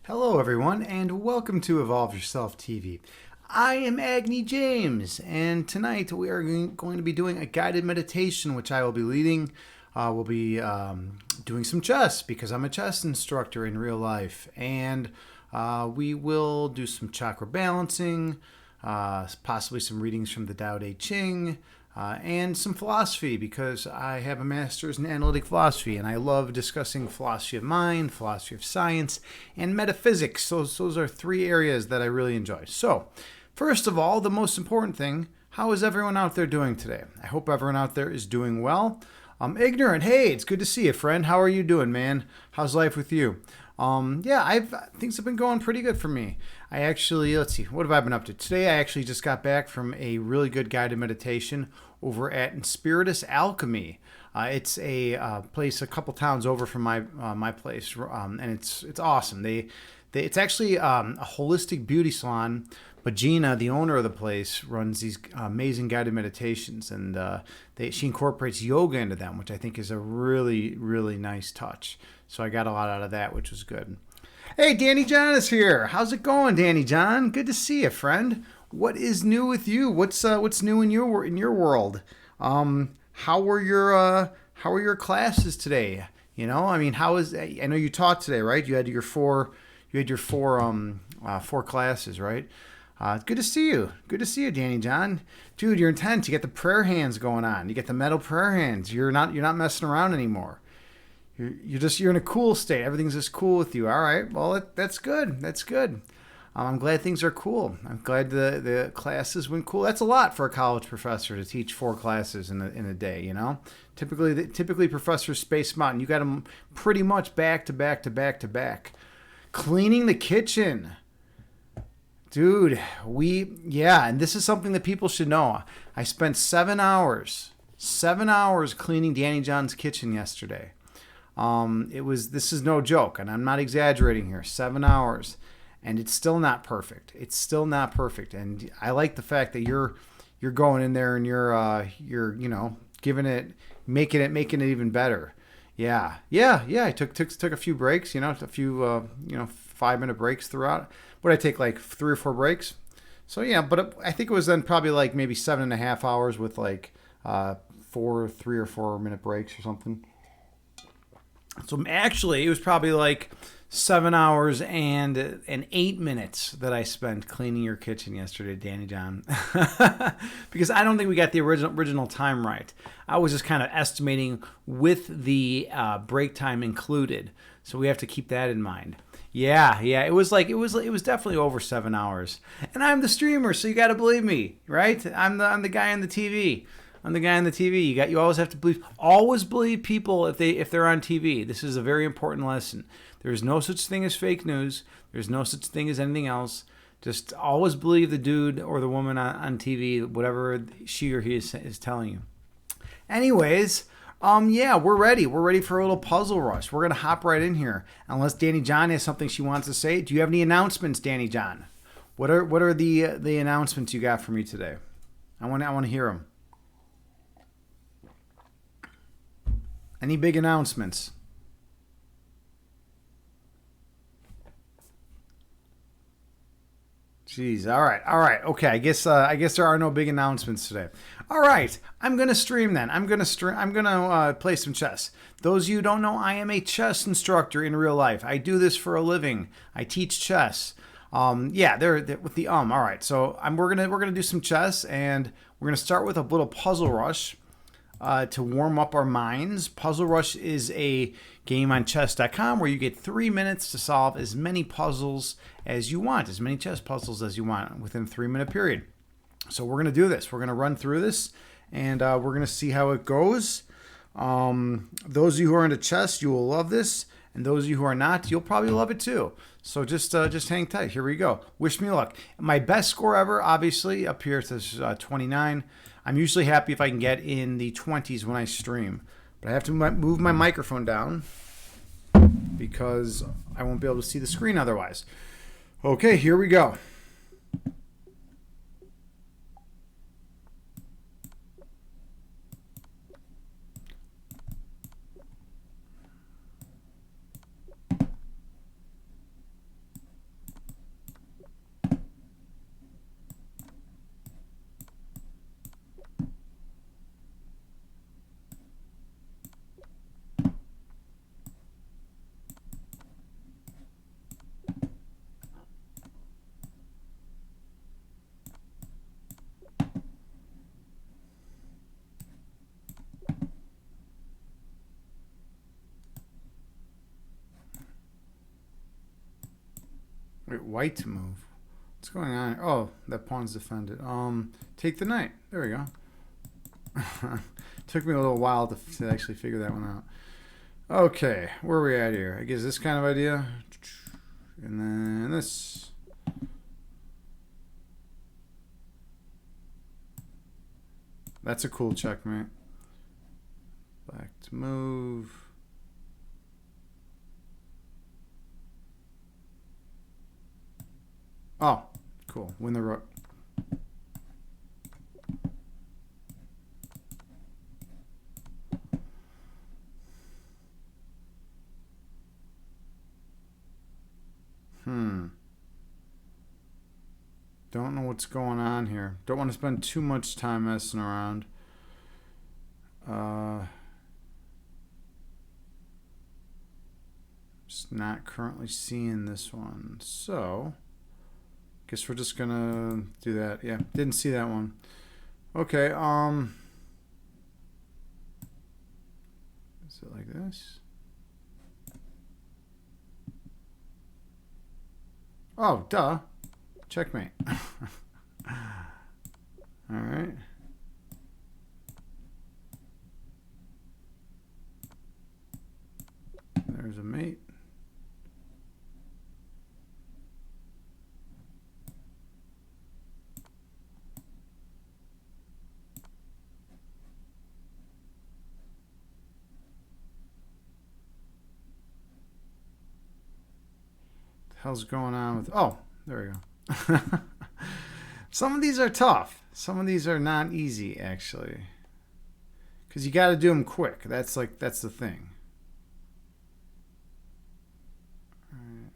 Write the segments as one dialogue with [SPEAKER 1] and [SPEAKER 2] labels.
[SPEAKER 1] Hello, everyone, and welcome to Evolve Yourself TV. I am Agni James, and tonight we are going to be doing a guided meditation, which I will be leading. We'll be doing some chess because I'm a chess instructor in real life, and we will do some chakra balancing, possibly some readings from the Tao Te Ching, and some philosophy because I have a master's in analytic philosophy and I love discussing philosophy of mind, philosophy of science, and metaphysics. Those are three areas that I really enjoy. So, first of all, the most important thing, how is everyone out there doing today? I hope everyone out there is doing well. Ignorant, hey, it's good to see you, friend. How are you doing, man? How's life with you? Things have been going pretty good for me. I actually, let's see, what have I been up to? Today, I actually just got back from a really good guided meditation over at Spiritus Alchemy. It's a place a couple towns over from my place, and it's awesome. It's actually a holistic beauty salon. But Gina, the owner of the place, runs these amazing guided meditations, and she incorporates yoga into them, which I think is a really, really nice touch. So I got a lot out of that, which was good. Hey, Danny John is here. How's it going, Danny John? Good to see you, friend. What is new with you? What's new in your world? How were your classes today? You know, I mean, I know you taught today, right? You had your four classes, right? Good to see you. Good to see you, Danny John. Dude, you're intense. You get the prayer hands going on. You get the metal prayer hands. You're not messing around anymore. You're in a cool state. Everything's just cool with you. All right. Well, that's good. That's good. I'm glad things are cool. I'm glad the classes went cool. That's a lot for a college professor to teach 4 classes in a day. You know, typically professors space them out, and you got them pretty much back to back to back to back. Cleaning the kitchen. Dude, and this is something that people should know. I spent 7 hours cleaning Danny John's kitchen yesterday. This is no joke, and I'm not exaggerating here. 7 hours, and it's still not perfect. It's still not perfect, and I like the fact that you're going in there and you're giving it, making it even better. Yeah. I took a few breaks, a few 5-minute breaks throughout. But I take like 3 or 4 breaks. So yeah, but I think it was then probably like maybe 7.5 hours with like 3 or 4 minute breaks or something. So actually, it was probably like 7 hours and 8 minutes that I spent cleaning your kitchen yesterday, Danny John. Because I don't think we got the original time right. I was just kind of estimating with the break time included. So we have to keep that in mind. Yeah. It was definitely over 7 hours, and I'm the streamer, so you got to believe me, right? I'm the guy on the TV. I'm the guy on the TV. You always have to always believe people if they're on TV. This is a very important lesson. There is no such thing as fake news. There's no such thing as anything else. Just always believe the dude or the woman on TV, whatever she or he is telling you. Anyways. We're ready. We're ready for a little puzzle rush. We're gonna hop right in here. Unless Danny John has something she wants to say. Do you have any announcements, Danny John? What are the announcements you got for me today? I want to hear them. Any big announcements? Jeez. All right. Okay. I guess there are no big announcements today. All right. I'm gonna stream then. I'm gonna play some chess. Those of you who don't know, I am a chess instructor in real life. I do this for a living. I teach chess. They're with the All right. So we're gonna do some chess, and we're gonna start with a little puzzle rush. To warm up our minds. Puzzle Rush is a game on chess.com where you get 3 minutes to solve as many puzzles as you want, as many chess puzzles as you want within a 3-minute period. So we're going to do this. We're going to run through this, and we're going to see how it goes. Those of you who are into chess, you will love this, and those of you who are not, you'll probably love it too. So just hang tight. Here we go. Wish me luck. My best score ever, obviously, up here says 29. I'm usually happy if I can get in the 20s when I stream. But I have to move my microphone down because I won't be able to see the screen otherwise. Okay, here we go. Wait, white to move. What's going on? Oh, that pawn's defended. Take the knight. There we go. Took me a little while to actually figure that one out. Okay, where are we at here? I guess this kind of idea. And then this. That's a cool checkmate. Black to move. Oh, cool. Win the rook. Don't know what's going on here. Don't want to spend too much time messing around. Just not currently seeing this one. So, guess we're just gonna do that. Yeah, didn't see that one. Okay, is it like this? Oh, duh. Checkmate. All right. There's a mate. What the hell's going on with... Oh, there we go. Some of these are tough. Some of these are not easy, actually. Because you got to do them quick. That's the thing. All right.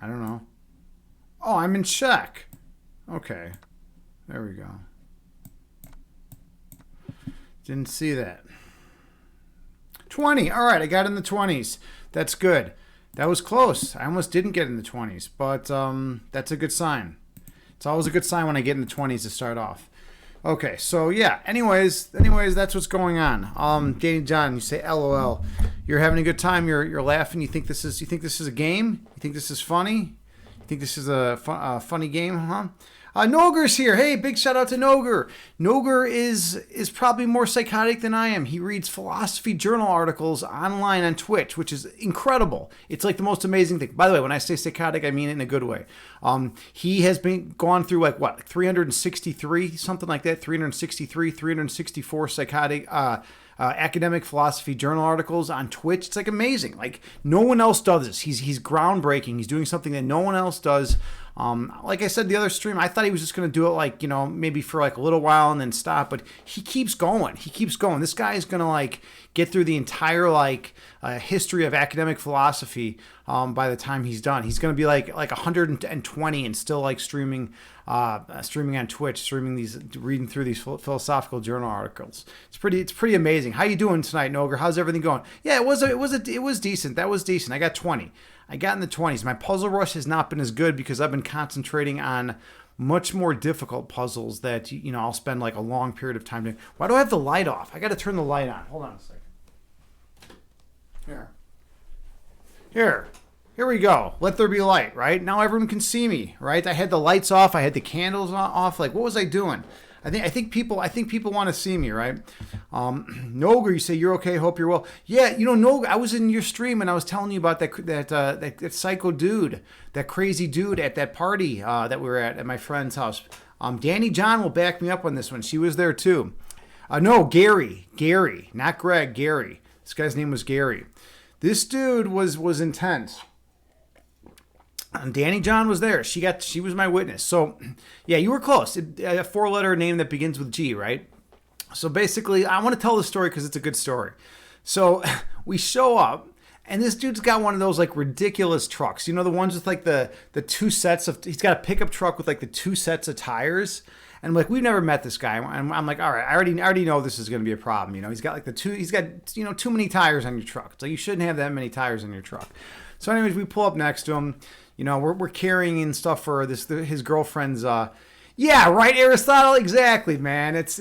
[SPEAKER 1] I don't know. Oh, I'm in check. Okay. There we go. Didn't see that. 20. All right, I got in the 20s. That's good. That was close. I almost didn't get in the 20s, but that's a good sign. It's always a good sign when I get in the 20s to start off. Okay, so yeah. Anyways, that's what's going on. Danny John, you say LOL. You're having a good time. You're laughing. You think this is a game? You think this is funny? You think this is a funny game, huh? Noger's here. Hey, big shout out to Noger. Noger is probably more psychotic than I am. He reads philosophy journal articles online on Twitch, which is incredible. It's like the most amazing thing. By the way, when I say psychotic, I mean it in a good way. He has gone through like 363, something like that, 364 psychotic academic philosophy journal articles on Twitch. It's like amazing. Like no one else does this. He's groundbreaking. He's doing something that no one else does. Like I said the other stream, I thought he was just going to do it like, maybe for like a little while and then stop, but he keeps going. This guy is going to like get through the entire history of academic philosophy by the time he's done. He's going to be like 120 and still like streaming on Twitch, reading through these philosophical journal articles. It's pretty amazing. How you doing tonight, Noger? How's everything going? Yeah, it was decent. That was decent. I got 20. I got in the 20s. My puzzle rush has not been as good because I've been concentrating on much more difficult puzzles that, I'll spend like a long period of time doing. Why do I have the light off? I got to turn the light on. Hold on a second. Here we go. Let there be light, right? Now everyone can see me, right? I had the lights off. I had the candles off. Like, what was I doing? I think people want to see me, right? Noger, you say you're okay. Hope you're well. Yeah, Noger, I was in your stream and I was telling you about that psycho dude, that crazy dude at that party that we were at my friend's house. Danny John will back me up on this one. She was there too. No, Gary, not Greg. Gary. This guy's name was Gary. This dude was intense. And Danny John was there. She was my witness. So, yeah, you were close. A 4-letter name that begins with G, right? So basically, I want to tell the story because it's a good story. So we show up, and this dude's got one of those like ridiculous trucks. The ones with like the two sets of. He's got a pickup truck with like the 2 sets of tires. And like we've never met this guy. And I'm like, all right, I already know this is going to be a problem. He's got like too many tires on your truck. So you shouldn't have that many tires on your truck. So anyways, we pull up next to him. We're carrying in stuff for his girlfriend's Yeah, right, Aristotle. Exactly, man. It's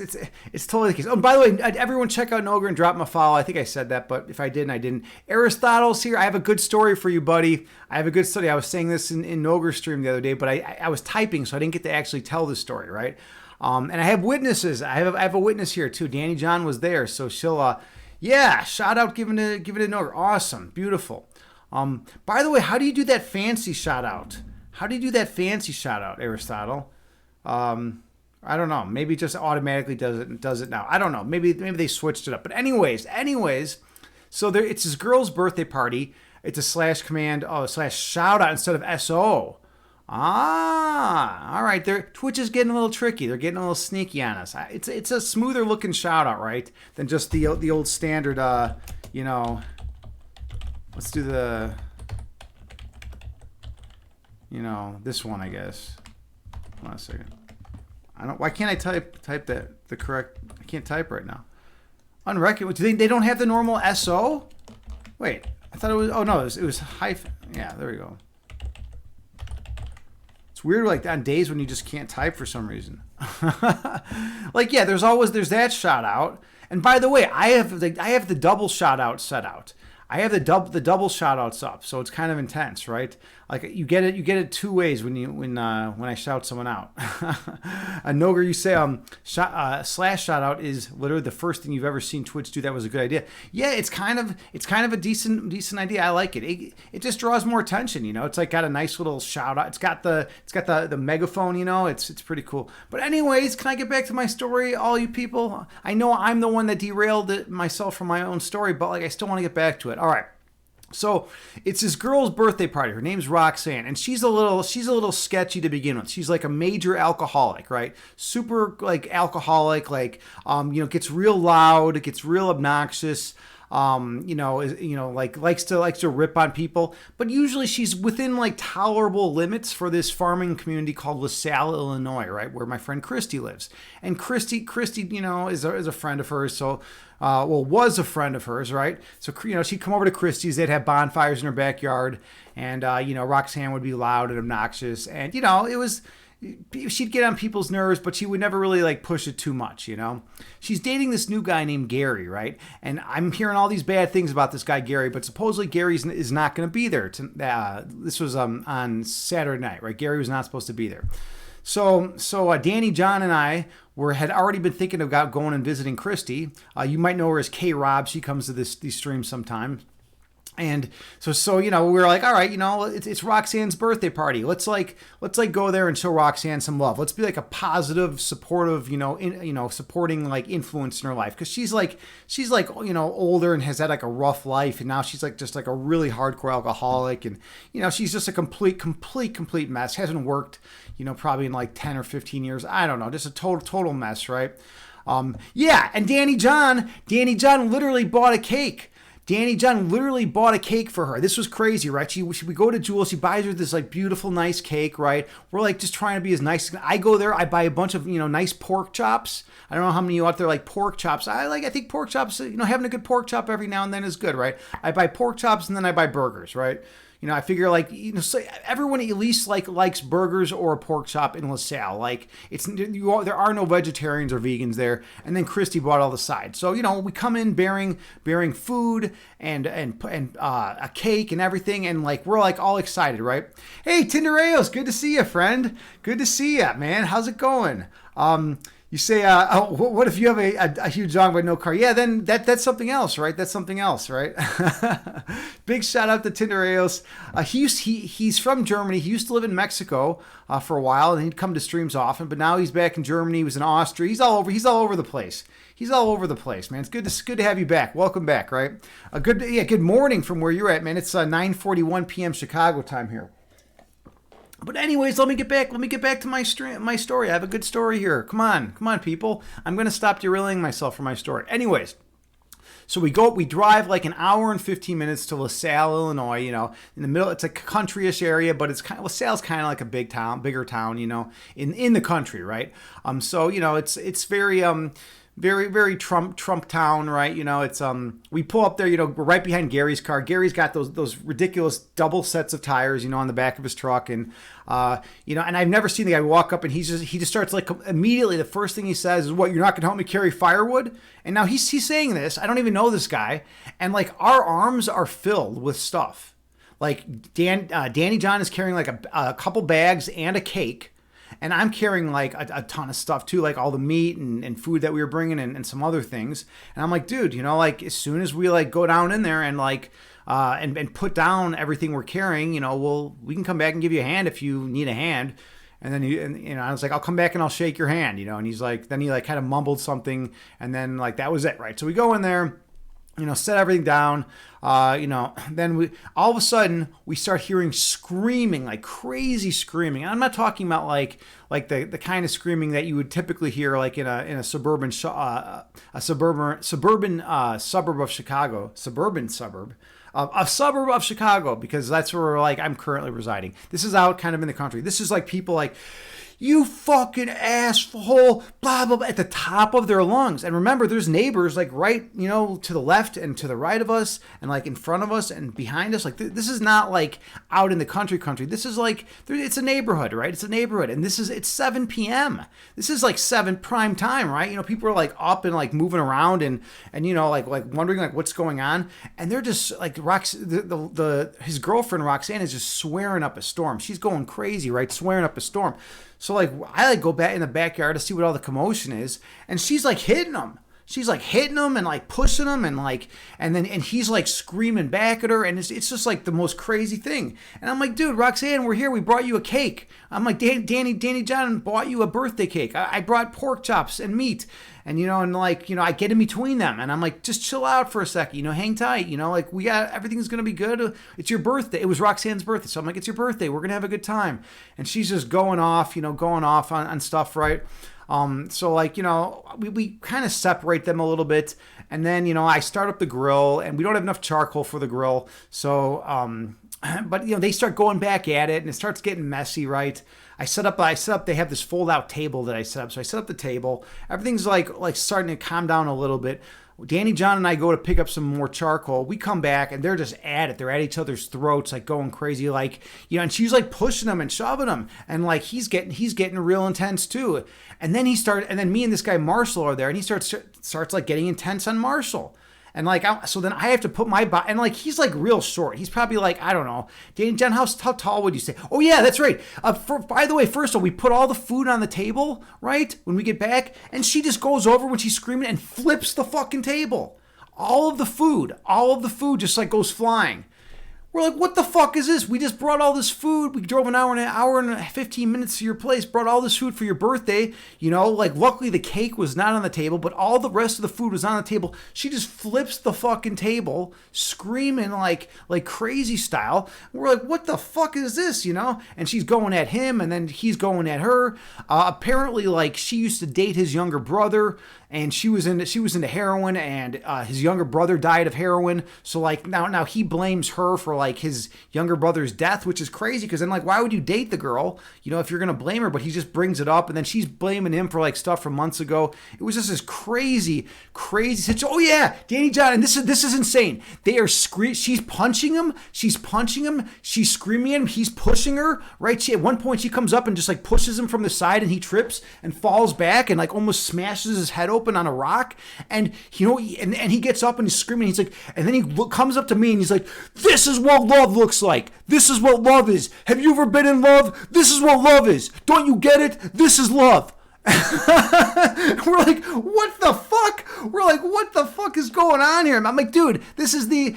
[SPEAKER 1] totally the case. Oh, by the way, everyone check out Noger and drop him a follow. I think I said that, but if I didn't, I didn't. Aristotle's here. I have a good story for you, buddy. I have a good story. I was saying this in Noger's stream the other day, but I was typing, so I didn't get to actually tell the story, right? And I have witnesses. I have a witness here too. Danny John was there, so she'll yeah, shout out, given to Noger. Awesome, beautiful. By the way, how do you do that fancy shout out? How do you do that fancy shout out, Aristotle? I don't know. Maybe it just automatically does it now. I don't know. Maybe they switched it up. But anyways. So it's his girl's birthday party. It's a slash command slash shout out instead of SO. All right. Twitch is getting a little tricky. They're getting a little sneaky on us. It's a smoother looking shout out, right, than just the old standard. Let's do the this one, I guess. Hold on a second. Why can't I type that the correct? I can't type right now. Unrecognizable. They don't have the normal SO? Wait, I thought it was. Oh no, it was hyphen. Yeah, there we go. It's weird, like on days when you just can't type for some reason. Like yeah, there's that shout out. And by the way, I have the double shout out set out. I have the double shout outs up, so it's kind of intense, right? Like you get it two ways when I shout someone out. Noger, you say slash shout out is literally the first thing you've ever seen Twitch do that was a good idea. Yeah, it's kind of a decent idea. I like it. It just draws more attention, It's like got a nice little shout out. It's got the megaphone, It's pretty cool. But anyways, can I get back to my story, all you people? I know I'm the one that derailed myself from my own story, but like I still want to get back to it. All right. So it's his girl's birthday party. Her name's Roxanne, and she's a little sketchy to begin with. She's like a major alcoholic, right? Super like alcoholic, like gets real loud, gets real obnoxious. Likes to rip on people, but usually she's within like tolerable limits for this farming community called LaSalle, Illinois, right, where my friend Christy lives. And Christy, is a friend of hers, so was a friend of hers, right? So she'd come over to Christy's, they'd have bonfires in her backyard, and Roxanne would be loud and obnoxious, and it was. She'd get on people's nerves, but she would never really like push it too much, She's dating this new guy named Gary, right? And I'm hearing all these bad things about this guy Gary, but supposedly Gary is not going to be there. This was on Saturday night, right? Gary was not supposed to be there. So Danny, John, and I had already been thinking about going and visiting Christy. You might know her as K Rob. She comes to these streams sometimes. And so we were like, all right, it's Roxanne's birthday party. Let's go there and show Roxanne some love. Let's be like a positive, supportive, supporting like influence in her life, because she's like older and has had like a rough life, and now she's like just like a really hardcore alcoholic, and she's just a complete mess. Hasn't worked, probably in like 10 or 15 years. I don't know, just a total mess, right? Yeah, and Danny John literally bought a cake. Danny John literally bought a cake for her. This was crazy, right? We go to Jewel. She buys her this like beautiful, nice cake, right? We're like just trying to be as nice. I go there. I buy a bunch of nice pork chops. I don't know how many of you out there like pork chops. I think pork chops. Having a good pork chop every now and then is good, right? I buy pork chops and then I buy burgers, right? I figure like so everyone at least likes burgers or a pork chop in LaSalle. Like there are no vegetarians or vegans there. And then Christy bought all the sides. So we come in bearing food and a cake and everything, and like we're like all excited, right? Hey, Tindereos, good to see you, friend. Good to see you, man. How's it going? You say, what if you have a huge dog but no car? Yeah, then that's something else, right? That's something else, right? Big shout out to Tindereos. He's from Germany. He used to live in Mexico for a while, and he'd come to streams often. But now he's back in Germany. He was in Austria. He's all over the place. He's all over the place, man. It's good to have you back. Welcome back, right? Good morning from where you're at, man. It's 9:41 p.m. Chicago time here. But anyways, let me get back to my story. I have a good story here. Come on, people. I'm going to stop derailing myself from my story. Anyways, so we drive like an hour and 15 minutes to LaSalle, Illinois, in the middle. It's a countryish area, but LaSalle's kind of like a bigger town, in the country, right? So, it's very, very, very Trump town, right? It's we pull up there, we're right behind Gary's car. Gary's got those ridiculous double sets of tires, on the back of his truck, and and I've never seen the guy walk up and he just starts like immediately. The first thing he says is, "What, you're not going to help me carry firewood?" And now he's saying this. I don't even know this guy, and like our arms are filled with stuff. Like Danny John is carrying like a couple bags and a cake. And I'm carrying like a ton of stuff too, like all the meat and food that we were bringing and some other things. And I'm like, dude, like as soon as we like go down in there and like and put down everything we're carrying, we can come back and give you a hand if you need a hand. And then I was like, I'll come back and I'll shake your hand, and he's like, then he like kind of mumbled something, and then like that was it, right? So we go in there, set everything down. Then we all of a sudden we start hearing screaming, like crazy screaming. And I'm not talking about like the kind of screaming that you would typically hear like in a suburban suburb of Chicago, a suburb of Chicago, because that's where like I'm currently residing. This is out kind of in the country. This is like people like, "You fucking asshole," blah, blah, blah, at the top of their lungs. And remember, there's neighbors like right, to the left and to the right of us and like in front of us and behind us. Like this is not like out in the country. This is like, it's a neighborhood, right? It's a neighborhood. And it's 7 p.m. This is like 7 prime time, right? People are like up and like moving around and like wondering like what's going on. And they're just like his girlfriend Roxanne is just swearing up a storm. She's going crazy, right? Swearing up a storm. So like I like go back in the backyard to see what all the commotion is, and she's like hitting him. She's like hitting him and like pushing him and like and he's like screaming back at her, and it's just like the most crazy thing. And I'm like, dude, Roxanne, we're here. We brought you a cake. I'm like, Danny John bought you a birthday cake. I brought pork chops and meat. And, I get in between them and I'm like, just chill out for a second, hang tight, like everything's going to be good. It's your birthday. It was Roxanne's birthday. So I'm like, it's your birthday. We're going to have a good time. And she's just going off on stuff, right? So like, we kind of separate them a little bit. And then, I start up the grill and we don't have enough charcoal for the grill. So, but they start going back at it and it starts getting messy, right? I set up, they have this fold out table that I set up. So I set up the table. Everything's like starting to calm down a little bit. Danny John and I go to pick up some more charcoal. We come back and they're just at it. They're at each other's throats, like going crazy, like, and she's like pushing him and shoving him. And like, he's getting real intense too. And then me and this guy Marshall are there and he starts like getting intense on Marshall. And like, so then I have to put my body, and like, he's like real short. He's probably like, I don't know, Danny John, how tall would you say? Oh yeah, that's right. By the way, first of all, we put all the food on the table, right? When we get back, and she just goes over when she's screaming and flips the fucking table. All of the food just like goes flying. We're like, what the fuck is this? We just brought all this food. We drove an hour and 15 minutes to your place, brought all this food for your birthday. Like luckily the cake was not on the table, but all the rest of the food was on the table. She just flips the fucking table, screaming like crazy style. We're like, what the fuck is this? And she's going at him and then he's going at her. Apparently like she used to date his younger brother. And she was into heroin, and his younger brother died of heroin. So like now he blames her for like his younger brother's death, which is crazy because then like why would you date the girl, if you're gonna blame her? But he just brings it up, and then she's blaming him for like stuff from months ago. It was just this crazy situation. Oh yeah, Danny John, and this is insane. They are she's punching him, she's screaming at him, he's pushing her. Right? At one point she comes up and just like pushes him from the side, and he trips and falls back and like almost smashes his head open on a rock, and and he gets up and he's screaming. He's like, and then he comes up to me and he's like, "This is what love looks like. This is what love is. Have you ever been in love? This is what love is. Don't you get it? This is love." We're like, what the fuck? We're like, what the fuck is going on here? I'm like, dude, this is the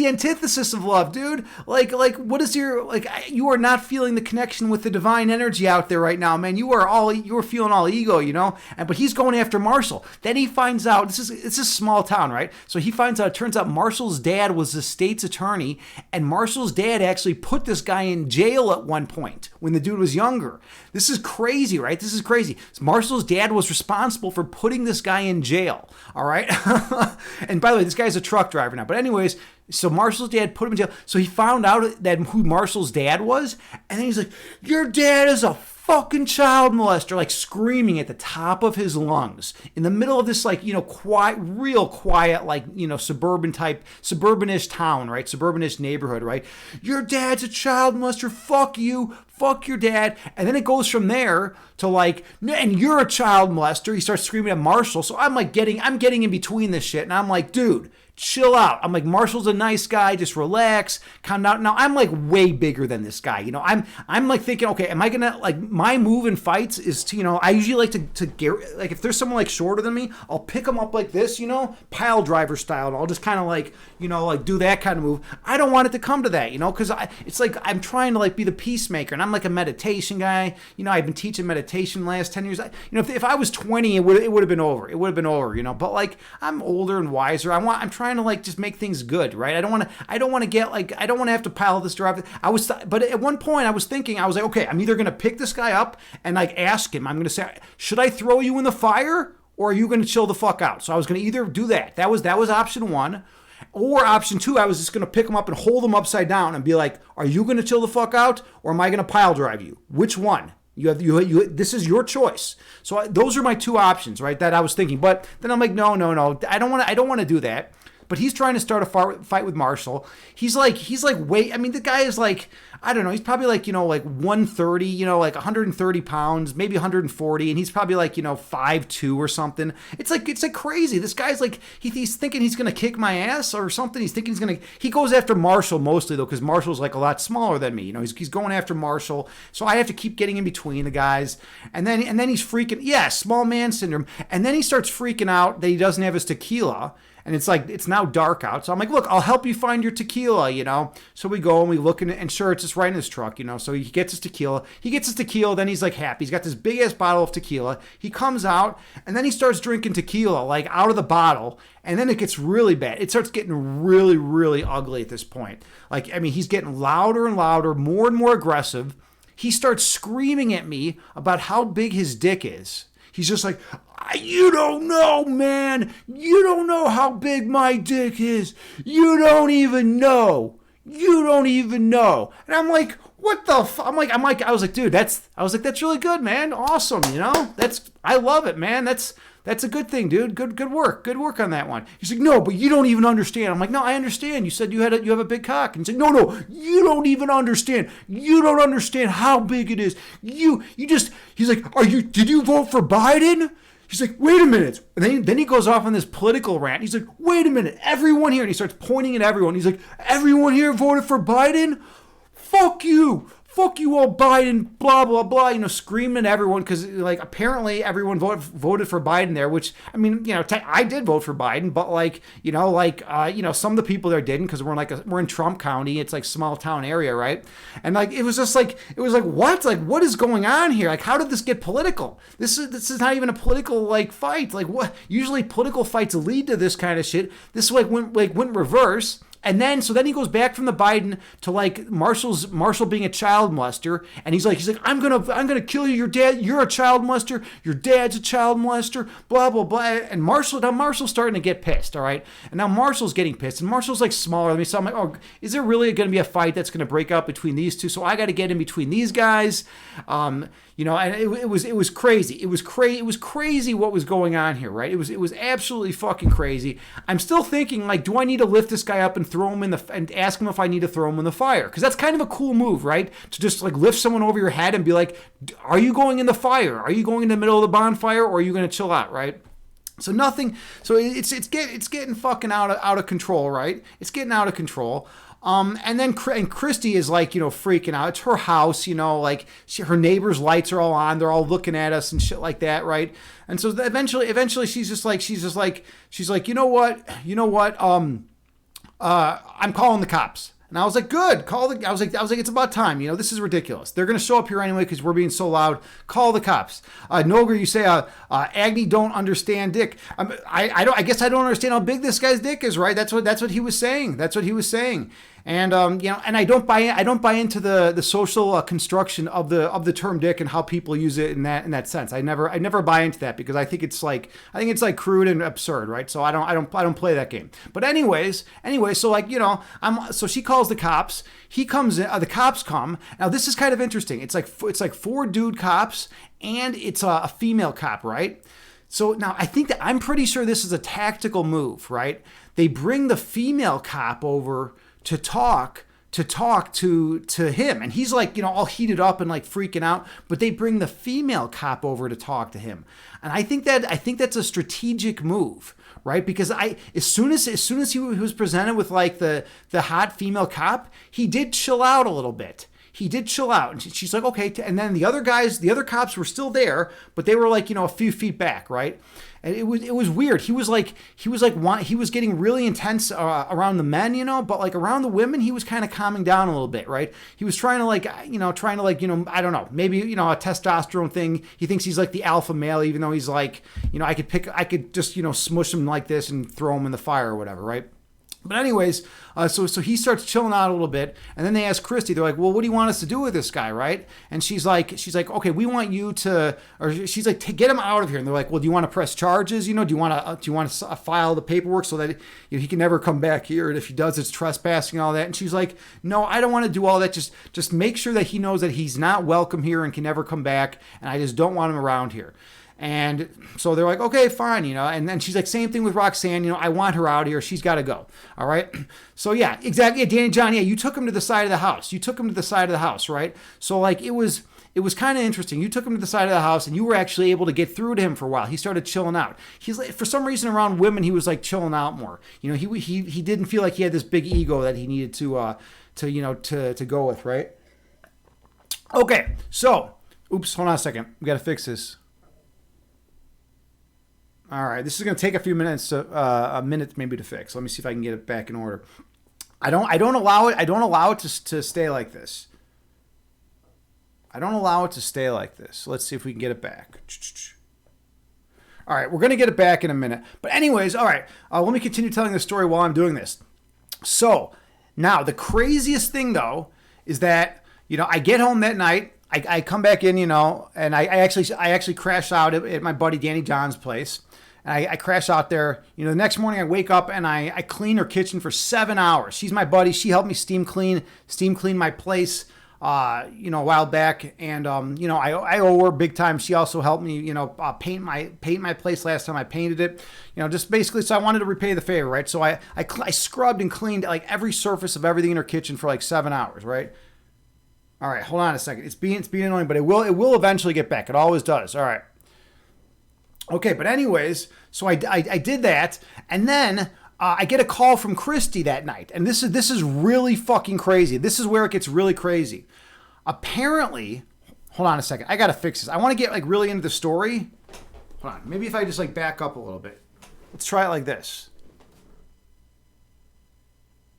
[SPEAKER 1] antithesis of love, dude. Like, what is you are not feeling the connection with the divine energy out there right now, man. You are feeling all ego, but he's going after Marshall. Then he finds out, it's a small town, right? So he finds out, it turns out Marshall's dad was the state's attorney, and Marshall's dad actually put this guy in jail at one point when the dude was younger. This is crazy, right? This is crazy. Marshall's dad was responsible for putting this guy in jail, all right? And by the way, this guy's a truck driver now. But anyways, so Marshall's dad put him in jail. So he found out that who Marshall's dad was, and then he's like, "Your dad is a
[SPEAKER 2] fucking child molester, like screaming at the top of his lungs in the middle of this, like, quiet, real quiet, like, suburbanish town, right? Suburbanish neighborhood, right? Your dad's a child molester. Fuck you. Fuck your dad. And then it goes from there to like, and you're a child molester. He starts screaming at Marshall. So I'm getting in between this shit. And I'm like, dude, chill out. I'm like, Marshall's a nice guy. Just relax. Calm down. Now I'm like way bigger than this guy. I'm like thinking, okay, am I gonna, like, my move in fights is to, I usually like to get, like, if there's someone like shorter than me, I'll pick them up like this, pile driver style, and I'll just kind of like, like do that kind of move. I don't want it to come to that, because it's like I'm trying to like be the peacemaker, and I'm like a meditation guy. I've been teaching meditation the last 10 years. If I was 20, it would have been over. It would have been over, but like I'm older and wiser. I'm trying to like just make things good, right? I don't want to get like, I don't want to have to pile this drive. But at one point I was thinking, I was like, okay, I'm either going to pick this guy up and like ask him, I'm going to say, should I throw you in the fire or are you going to chill the fuck out? So I was going to either do that. That was option one. Or option two, I was just going to pick him up and hold him upside down and be like, are you going to chill the fuck out or am I going to pile drive you? Which one? This is your choice. So those are my two options, right? That I was thinking. But then I'm like, no. I don't want to do that. But he's trying to start a fight with Marshall. He's like, the guy is like, I don't know, he's probably like, like 130, like 130 pounds, maybe 140, and he's probably like, 5'2" or something. It's like crazy. This guy's like, he's thinking he's going to kick my ass or something. He's thinking he goes after Marshall mostly though, because Marshall's like a lot smaller than me. He's going after Marshall. So I have to keep getting in between the guys. And then he's freaking, small man syndrome. And then he starts freaking out that he doesn't have his tequila. And it's like, it's now dark out. So I'm like, look, I'll help you find your tequila, So we go and we look and sure, it's just right in his truck, So he gets his tequila. Then he's like happy. He's got this big ass bottle of tequila. He comes out and then he starts drinking tequila, like out of the bottle. And then it gets really bad. It starts getting really, really ugly at this point. Like, he's getting louder and louder, more and more aggressive. He starts screaming at me about how big his dick is. He's just like, you don't know, man. You don't know how big my dick is. You don't even know. And I'm like, what the fuck? I was like, dude, that's really good, man. Awesome, I love it, man. That's a good thing, dude. Good work. Good work on that one. He's like, no, but you don't even understand. I'm like, no, I understand. You said you have a big cock. And he's like, no, you don't even understand. You don't understand how big it is. He's like, did you vote for Biden? He's like, wait a minute. And then he goes off on this political rant. He's like, wait a minute. Everyone here. And he starts pointing at everyone. He's like, everyone here voted for Biden? Fuck you. Fuck you all, Biden, blah, blah, blah, screaming at everyone because, like, apparently everyone voted for Biden there, which, I did vote for Biden, but, some of the people there didn't because we're in Trump County. It's, like, small town area, right? And, like, it was what? Like, what is going on here? Like, how did this get political? This is not even a political, like, fight. Like, what? Usually political fights lead to this kind of shit. This, went reverse. And then, so then he goes back from the Biden to like Marshall being a child molester, and he's like, I'm gonna kill you. Your dad, you're a child molester. Your dad's a child molester. Blah blah blah. And Marshall's starting to get pissed. All right, and now Marshall's getting pissed, and Marshall's like smaller than me. So I'm like, oh, is there really going to be a fight that's going to break out between these two? So I got to get in between these guys. And it was crazy. It was crazy what was going on here, right? It was absolutely fucking crazy. I'm still thinking, like, do I need to lift this guy up and throw him and ask him if I need to throw him in the fire? Because that's kind of a cool move, right? To just like lift someone over your head and be like, are you going in the fire? Are you going in the middle of the bonfire, or are you going to chill out, right? So nothing. So it's getting fucking out of control, right? It's getting out of control. And then Christy is like, freaking out. It's her house, like her neighbors' lights are all on. They're all looking at us and shit like that, right? And so eventually she's like, you know what? I'm calling the cops. And I was like, good. I was like, it's about time. This is ridiculous. They're going to show up here anyway because we're being so loud. Call the cops. Noger, you say, Agni don't understand dick. I guess I don't understand how big this guy's dick is, right? That's what he was saying. And and I don't buy into the social construction of the term dick and how people use it in that sense. I never buy into that because I think it's like crude and absurd, right? So I don't play that game. But anyway, so like so she calls the cops. He comes in. The cops come. Now this is kind of interesting. It's like 4 dude cops and it's a female cop, right? So now I'm pretty sure this is a tactical move, right? They bring the female cop over to talk to him, and he's like all heated up and like freaking out, but they bring the female cop over to talk to him. And I think that's a strategic move, right? Because as soon as he was presented with like the hot female cop, he did chill out a little bit. He did chill out, and she's like, okay. And then the other cops were still there, but they were like a few feet back, right? And it was weird. He was getting really intense around the men, but like around the women, he was kind of calming down a little bit, right? He was trying to I don't know, maybe a testosterone thing. He thinks he's like the alpha male, even though he's like, I could just smush him like this and throw him in the fire or whatever, right? But anyways, so he starts chilling out a little bit, and then they ask Christy. They're like, "Well, what do you want us to do with this guy, right?" And she's like, "Okay, we want you to," or she's like, "Get him out of here." And they're like, "Well, do you want to press charges? Do you want to file the paperwork so that he can never come back here? And if he does, it's trespassing and all that." And she's like, "No, I don't want to do all that. Just make sure that he knows that he's not welcome here and can never come back. And I just don't want him around here." And so they're like, okay, fine, and then she's like, same thing with Roxanne, I want her out here. She's got to go. All right. So yeah, exactly. Yeah, Danny John. Yeah. You took him to the side of the house. Right. So like, it was kind of interesting. You took him to the side of the house and you were actually able to get through to him for a while. He started chilling out. He's like, for some reason around women, he was like chilling out more. He didn't feel like he had this big ego that he needed to go with. Right. Okay. So, oops, hold on a second. We got to fix this. All right, this is going to take a few minutes, a minute maybe to fix. Let me see if I can get it back in order. I don't allow it to stay like this. Let's see if we can get it back. All right, we're going to get it back in a minute. But anyways, all right, let me continue telling the story while I'm doing this. So now the craziest thing though is that I get home that night. I come back in, and I actually crash out at my buddy Danny John's place. And I crash out there. The next morning I wake up and I clean her kitchen for 7 hours. She's my buddy. She helped me steam clean my place, a while back. And, I owe her big time. She also helped me, paint my place last time I painted it, just basically. So I wanted to repay the favor, right? So I scrubbed and cleaned like every surface of everything in her kitchen for like 7 hours, right? All right, hold on a second. It's being annoying, but it will eventually get back. It always does. All right. Okay, but anyways, so I did that, and then I get a call from Christy that night, and this is really fucking crazy. This is where it gets really crazy. Apparently, hold on a second. I gotta fix this. I want to get like really into the story. Hold on. Maybe if I just like back up a little bit. Let's try it like this.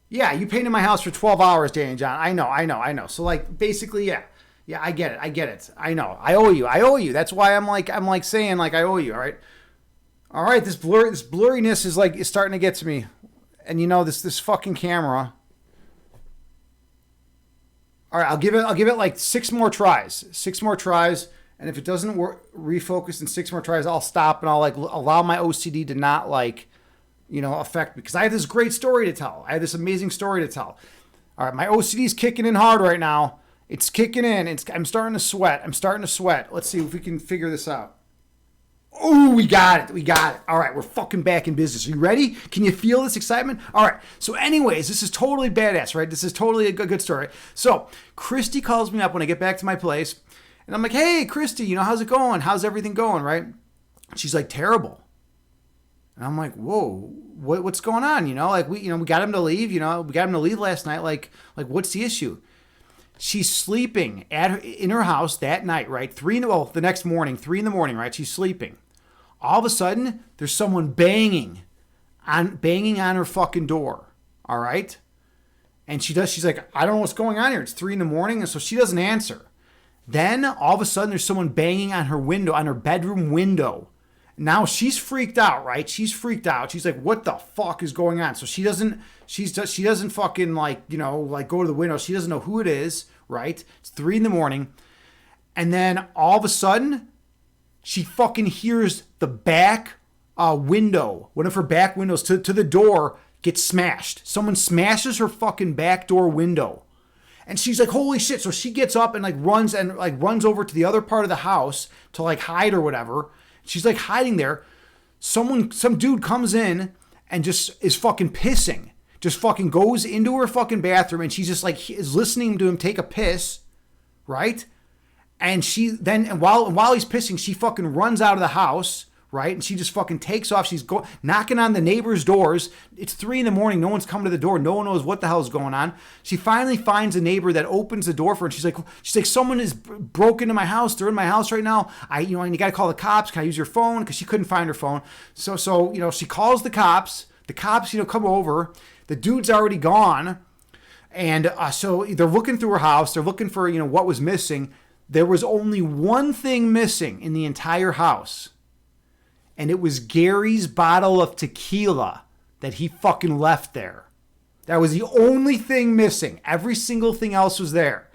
[SPEAKER 2] Yeah, you painted my house for 12 hours, Danny John. I know. So like basically, yeah. Yeah, I get it. I know. I owe you. That's why I'm like saying like I owe you, all right? This blurriness is starting to get to me. And this fucking camera. All right, I'll give it like 6 more tries. 6 more tries, and if it doesn't refocus in 6 more tries, I'll stop and I'll like allow my OCD to not like affect me, because I have this great story to tell. I have this amazing story to tell. All right, my OCD is kicking in hard right now. It's kicking in. I'm starting to sweat. Let's see if we can figure this out. Oh, we got it. All right, we're fucking back in business. Are you ready? Can you feel this excitement? All right. So anyways, this is totally badass, right? This is totally a good story. So Christy calls me up when I get back to my place, and I'm like, hey, Christy, how's it going? How's everything going, right? She's like, terrible. And I'm like, whoa, what's going on? Like we got him to leave. We got him to leave last night. Like what's the issue? She's sleeping in her house that night, right? The next morning, 3 a.m, right? She's sleeping. All of a sudden, there's someone banging on her fucking door. All right. And she's like, I don't know what's going on here. It's 3 a.m. And so she doesn't answer. Then all of a sudden there's someone banging on her window, on her bedroom window. Now she's freaked out, right? She's freaked out. She's like, what the fuck is going on? So she doesn't fucking like, like go to the window. She doesn't know who it is, right? It's 3 a.m. And then all of a sudden, she fucking hears the back window, one of her back windows to the door get smashed. Someone smashes her fucking back door window. And she's like, holy shit. So she gets up and runs over to the other part of the house to like hide or whatever. She's like hiding there. Some dude comes in and just is fucking pissing. Just fucking goes into her fucking bathroom and she's just like is listening to him take a piss, right? And while he's pissing, she fucking runs out of the house, right? And she just fucking takes off. She's knocking on the neighbors' doors. It's 3 a.m. No one's coming to the door. No one knows what the hell's going on. She finally finds a neighbor that opens the door for her. And she's like, someone is broke into my house. They're in my house right now. And you got to call the cops. Can I use your phone? Because she couldn't find her phone. So she calls the cops. The cops, come over. The dude's already gone. And so they're looking through her house. They're looking for, what was missing. There was only one thing missing in the entire house. And it was Gary's bottle of tequila that he fucking left there. That was the only thing missing. Every single thing else was there.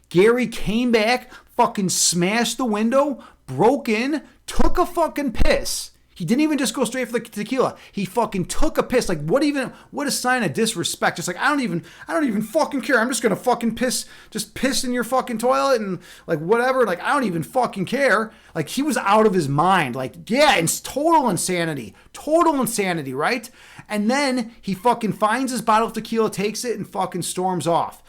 [SPEAKER 2] Gary came back, fucking smashed the window, broke in, took a fucking piss. He didn't even just go straight for the tequila. He fucking took a piss. Like, what a sign of disrespect. Just like, I don't even fucking care. I'm just going to fucking piss in your fucking toilet and like whatever. Like, I don't even fucking care. Like, he was out of his mind. Like, yeah, it's total insanity, right? And then he fucking finds his bottle of tequila, takes it and fucking storms off.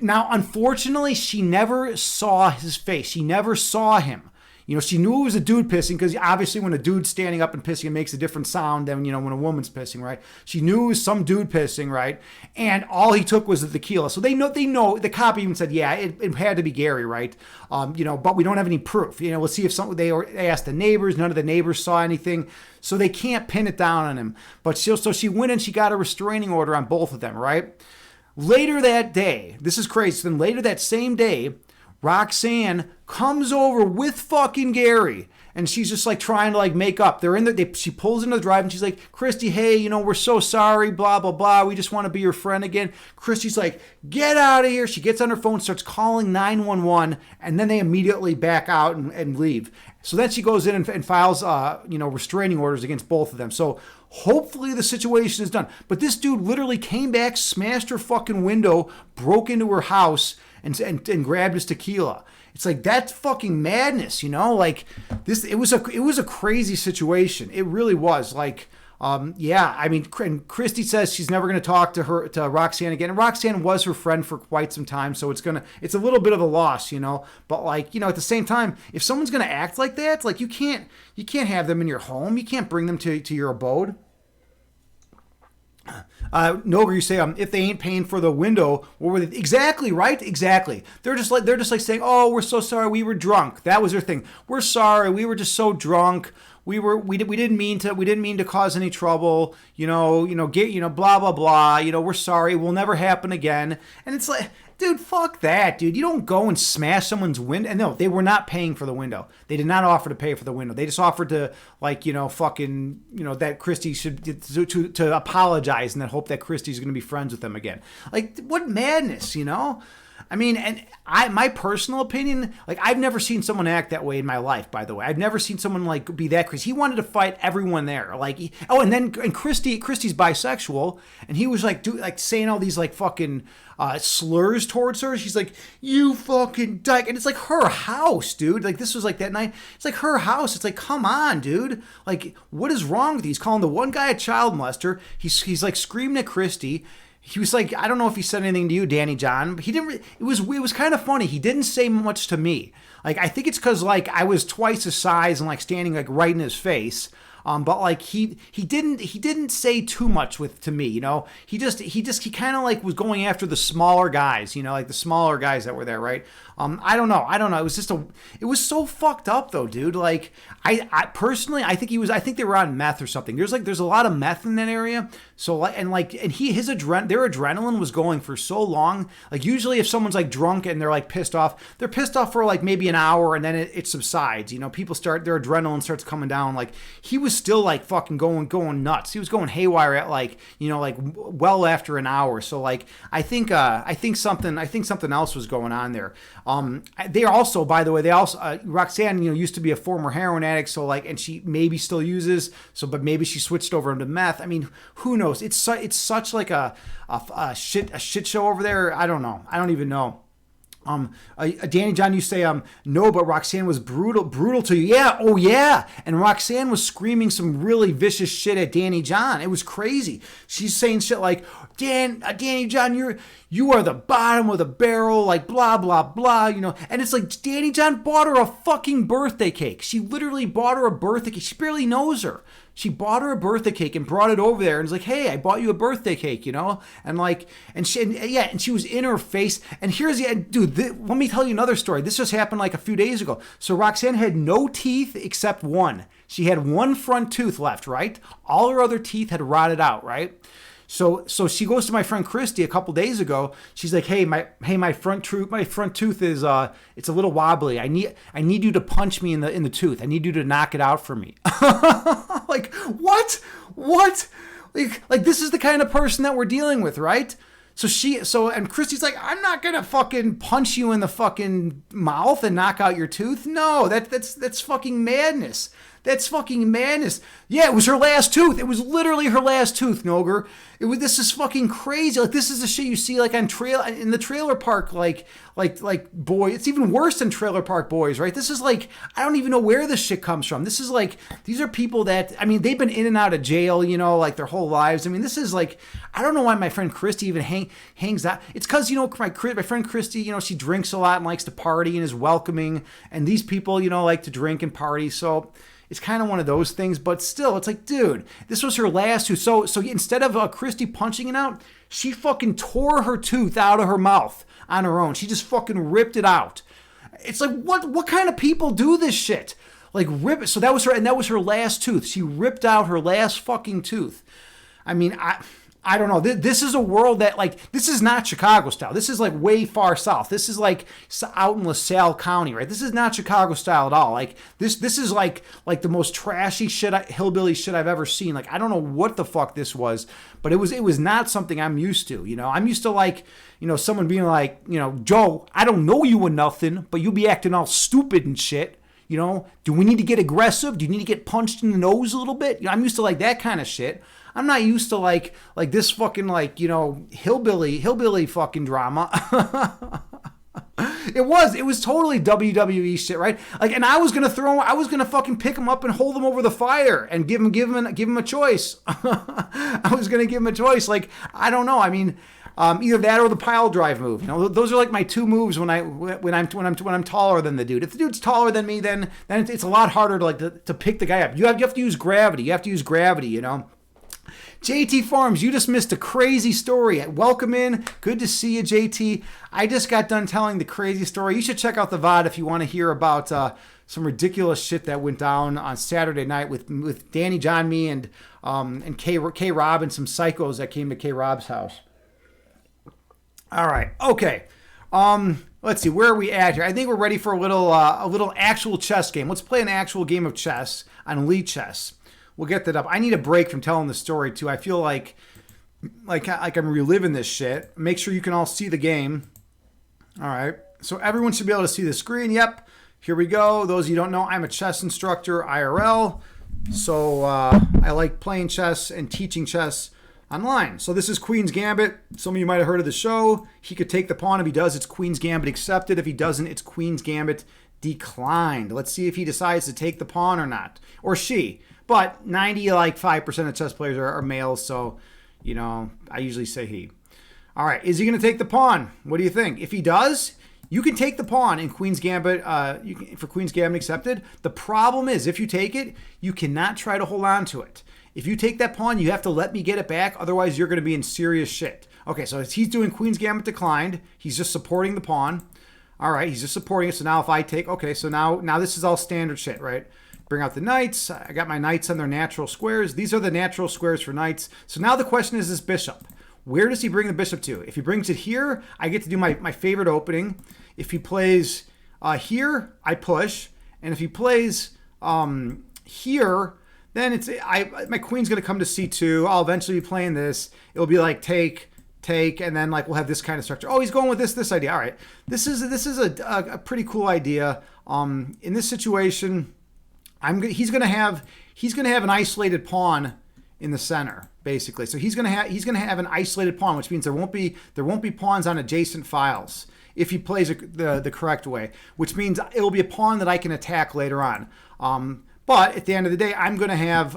[SPEAKER 2] Now, unfortunately, she never saw his face. She never saw him. She knew it was a dude pissing because obviously when a dude's standing up and pissing, it makes a different sound than, when a woman's pissing, right? She knew it was some dude pissing, right? And all he took was the tequila. So they know, the cop even said, yeah, it had to be Gary, right? But we don't have any proof. Let's see if they asked the neighbors. None of the neighbors saw anything. So they can't pin it down on him. But so she went and she got a restraining order on both of them, right? Later that day, this is crazy. So then later that same day, Roxanne comes over with fucking Gary and she's just like trying to like make up. She pulls into the drive and she's like, Christy, hey, we're so sorry, blah, blah, blah. We just want to be your friend again. Christy's like, get out of here. She gets on her phone, starts calling 911 and then they immediately back out and leave. So then she goes in and files, restraining orders against both of them. So hopefully the situation is done. But this dude literally came back, smashed her fucking window, broke into her house and grabbed his tequila. It's like, that's fucking madness, like this, it was a crazy situation. It really was like, yeah, I mean, and Christy says she's never going to talk to Roxanne again. And Roxanne was her friend for quite some time. So it's a little bit of a loss, but like, at the same time, if someone's going to act like that, like you can't have them in your home. You can't bring them to your abode. Noger, you say, if they ain't paying for the window, what were they? Exactly, right? Exactly. They're just like saying, oh, we're so sorry, we were drunk. That was their thing. We're sorry, we were just so drunk. We didn't mean to cause any trouble. Blah blah blah. We're sorry. It will never happen again. And it's like, dude, fuck that, dude. You don't go and smash someone's window. And no, they were not paying for the window. They did not offer to pay for the window. They just offered to, that Christy should to apologize and then hope that Christy's going to be friends with them again. Like, what madness, I mean, and my personal opinion, like, I've never seen someone act that way in my life, by the way. I've never seen someone, like, be that crazy. He wanted to fight everyone there. Like, and Christy's bisexual, and he was, like, saying all these, like, fucking slurs towards her. She's like, you fucking dyke. And it's, like, her house, dude. Like, this was, like, that night. It's, like, her house. It's, like, come on, dude. Like, what is wrong with you? He's calling the one guy a child molester. He's like, screaming at Christy. He was like, I don't know if he said anything to you, Danny John, but he didn't. It was kind of funny. He didn't say much to me. Like, I think it's because, like, I was twice his size and, like, standing, like, right in his face. But like he didn't say too much to me, you know. He kind of like was going after the smaller guys, you know, like the smaller guys that were there, right? I don't know. It was so fucked up though, dude. Like I personally, I think they were on meth or something. There's a lot of meth in that area. So their adrenaline was going for so long. Like usually if someone's like drunk and they're like pissed off, they're pissed off for like maybe an hour and then it subsides. You know, their adrenaline starts coming down. Like he was still like fucking going nuts. He was going haywire at like, you know, like well after an hour. So like I think something else was going on there. They also, by the way, Roxanne, you know, used to be a former heroin addict, so like, and she maybe still uses, but maybe she switched over into meth. I mean, who knows? It's such like a shit show over there. I don't know. I don't even know. Danny John, you say, no, but Roxanne was brutal to you. Yeah. Oh yeah. And Roxanne was screaming some really vicious shit at Danny John. It was crazy. She's saying shit like, Danny John, you are the bottom of the barrel, like blah, blah, blah, you know. And it's like, Danny John bought her a fucking birthday cake. She literally bought her a birthday cake. She barely knows her. She bought her a birthday cake and brought it over there and was like, hey, I bought you a birthday cake, you know? And like, and she was in her face. And here's let me tell you another story. This just happened like a few days ago. So Roxanne had no teeth except one. She had one front tooth left, right? All her other teeth had rotted out, right? So she goes to my friend Christy a couple days ago. She's like, hey, my front tooth is it's a little wobbly. I need you to punch me in the tooth. I need you to knock it out for me. Like what? Like this is the kind of person that we're dealing with, right? And Christy's like, I'm not gonna fucking punch you in the fucking mouth and knock out your tooth. No, that's fucking madness. That's fucking madness. Yeah, it was her last tooth. It was literally her last tooth, Noger. This is fucking crazy. Like this is the shit you see like in the trailer park, like boy. It's even worse than trailer park boys, right? This is like, I don't even know where this shit comes from. This is like, these are people that, I mean, they've been in and out of jail, you know, like their whole lives. I mean, this is like, I don't know why my friend Christy even hangs out. It's because, you know, my friend Christy, you know, she drinks a lot and likes to party and is welcoming. And these people, you know, like to drink and party. So it's kind of one of those things, but still, it's like, dude, this was her last tooth. So instead of Christy punching it out, she fucking tore her tooth out of her mouth on her own. She just fucking ripped it out. It's like, what kind of people do this shit? Like rip it. So that was her last tooth. She ripped out her last fucking tooth. I mean, I don't know. This is a world that, like, this is not Chicago style. This is, like, way far south. This is, like, out in LaSalle County, right? This is not Chicago style at all. Like, this is, like the most trashy shit, hillbilly shit I've ever seen. Like, I don't know what the fuck this was, but it was not something I'm used to, you know? I'm used to, like, you know, someone being like, you know, Joe, I don't know you or nothing, but you be acting all stupid and shit. You know, do we need to get aggressive? Do you need to get punched in the nose a little bit? You know, I'm used to, like, that kind of shit. I'm not used to like this fucking, like, you know, hillbilly fucking drama. It was totally WWE shit, right? Like, and I was gonna fucking pick him up and hold him over the fire and give him a choice. I was gonna give him a choice. Like, I don't know. I mean, either that or the pile drive move. You know, those are like my two moves when I'm taller than the dude. If the dude's taller than me, then it's a lot harder to pick the guy up. You have to use gravity. You know. JT Farms, you just missed a crazy story. Welcome in. Good to see you, JT. I just got done telling the crazy story. You should check out the VOD if you want to hear about some ridiculous shit that went down on Saturday night with Danny, John, me, and K Rob and some psychos that came to K Rob's house. All right. Okay. Let's see. Where are we at here? I think we're ready for a little actual chess game. Let's play an actual game of chess on Elite Chess. We'll get that up. I need a break from telling the story, too. I feel like I'm reliving this shit. Make sure you can all see the game. All right. So everyone should be able to see the screen. Yep. Here we go. Those of you who don't know, I'm a chess instructor, IRL. So I like playing chess and teaching chess online. So this is Queen's Gambit. Some of you might have heard of the show. He could take the pawn. If he does, it's Queen's Gambit accepted. If he doesn't, it's Queen's Gambit declined. Let's see if he decides to take the pawn or not. Or she. But 95% of chess players are males, so, I usually say he. All right, is he going to take the pawn? What do you think? If he does, You can take the pawn in Queen's Gambit for Queen's Gambit accepted. The problem is if you take it, you cannot try to hold on to it. If you take that pawn, you have to let me get it back. Otherwise, you're going to be in serious shit. Okay, so he's doing Queen's Gambit declined. He's just supporting the pawn. All right, he's just supporting it. So now if I take, okay, so now this is all standard shit, right? Bring out the knights. I got my knights on their natural squares. These are the natural squares for knights. So now the question is this bishop. Where does he bring the bishop to? If he brings it here, I get to do my favorite opening. If he plays here, I push. And if he plays here, then my queen's going to come to c2. I'll eventually be playing this. It'll be like take, and then like we'll have this kind of structure. Oh, he's going with this idea. All right, this is a pretty cool idea. In this situation, he's going to have an isolated pawn in the center, basically. So he's gonna have an isolated pawn, which means there won't be pawns on adjacent files if he plays the correct way, which means it will be a pawn that I can attack later on. But at the end of the day, I'm gonna have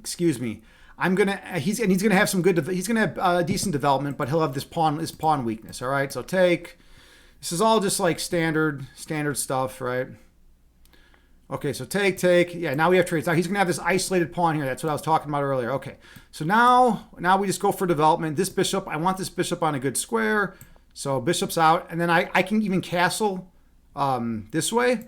[SPEAKER 2] he's gonna have some good. He's gonna have decent development, but he'll have this pawn weakness. All right, so take. This is all just like standard stuff, right? Okay, so take. Yeah, now we have trades. Now he's going to have this isolated pawn here. That's what I was talking about earlier. Okay, so now we just go for development. This bishop, I want this bishop on a good square. So bishop's out. And then I can even castle this way.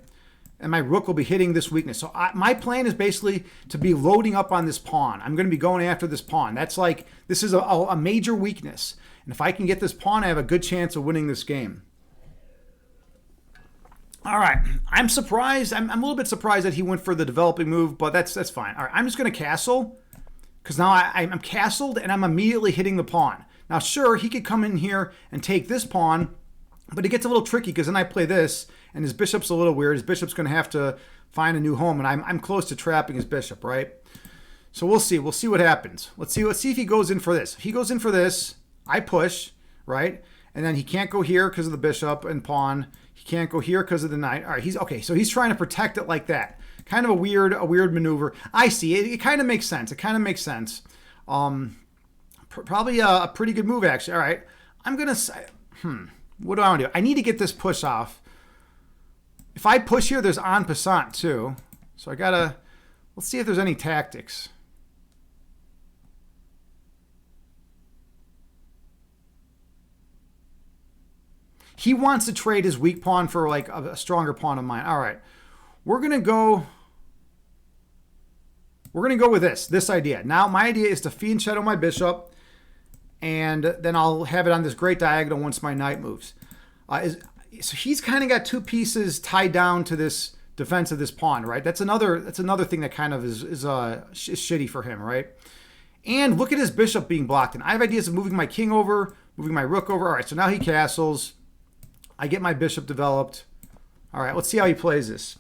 [SPEAKER 2] And my rook will be hitting this weakness. So my plan is basically to be loading up on this pawn. I'm going to be going after this pawn. That's like, this is a major weakness. And if I can get this pawn, I have a good chance of winning this game. All right, I'm surprised. I'm a little bit surprised that he went for the developing move, but that's fine. All right, I'm just going to castle because now I'm castled and I'm immediately hitting the pawn. Now, sure, he could come in here and take this pawn, but it gets a little tricky because then I play this and his bishop's a little weird. His bishop's going to have to find a new home, and I'm close to trapping his bishop, right? So we'll see. We'll see what happens. Let's see if he goes in for this. If he goes in for this, I push, right? And then he can't go here because of the bishop and pawn. He can't go here because of the knight. All right, okay. So he's trying to protect it like that. Kind of a weird maneuver. I see it. It kind of makes sense. It kind of makes sense. Probably a pretty good move actually. All right, I'm gonna say, what do I want to do? I need to get this push off. If I push here, there's en passant too. So let's see if there's any tactics. He wants to trade his weak pawn for like a stronger pawn of mine. All right, we're gonna go with this idea. Now my idea is to fiend shadow my bishop, and then I'll have it on this great diagonal once my knight moves. So he's kind of got two pieces tied down to this defense of this pawn, right? That's another thing that kind of is shitty for him, right? And look at his bishop being blocked. And I have ideas of moving my king over, moving my rook over. All right, so now he castles. I get my bishop developed. All right, let's see how he plays this.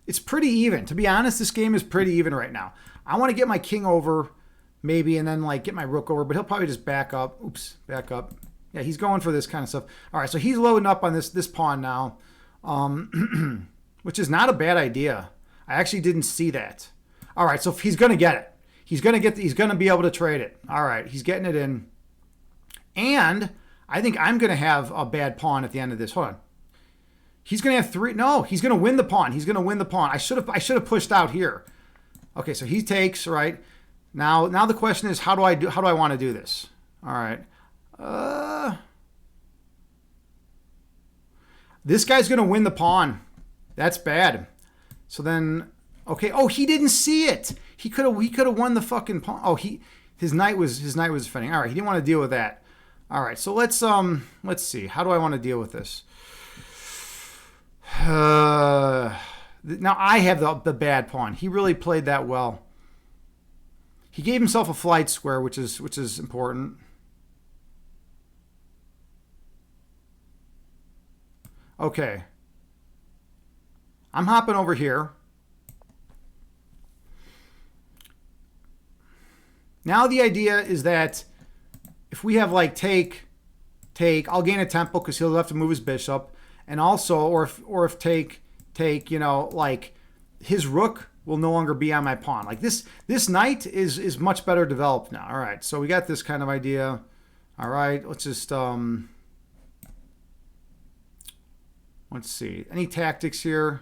[SPEAKER 2] It's pretty even. To be honest, this game is pretty even right now. I want to get my king over, maybe, and then like get my rook over, but he'll probably just back up. Oops, back up. Yeah, he's going for this kind of stuff. All right, so he's loading up on this pawn now, which is not a bad idea. I actually didn't see that. All right, so he's going to get it. He's going to be able to trade it. All right, he's getting it in. And I think I'm going to have a bad pawn at the end of this. Hold on. He's going to have three. No, he's going to win the pawn. He's going to win the pawn. I should have pushed out here. Okay, so he takes, right? Now the question is, how do I want to do this? All right. This guy's going to win the pawn. That's bad. So then, okay. Oh, he didn't see it. He could have won the fucking pawn. Oh, his knight was defending. All right, he didn't want to deal with that. All right, so let's see. How do I want to deal with this? Now I have the bad pawn. He really played that well. He gave himself a flight square, which is important. Okay. I'm hopping over here. Now the idea is that if we have like take, I'll gain a tempo because he'll have to move his bishop, and also, or if take, you know, like his rook will no longer be on my pawn. Like this knight is much better developed now. All right, so we got this kind of idea. All right, let's just let's see. Any tactics here?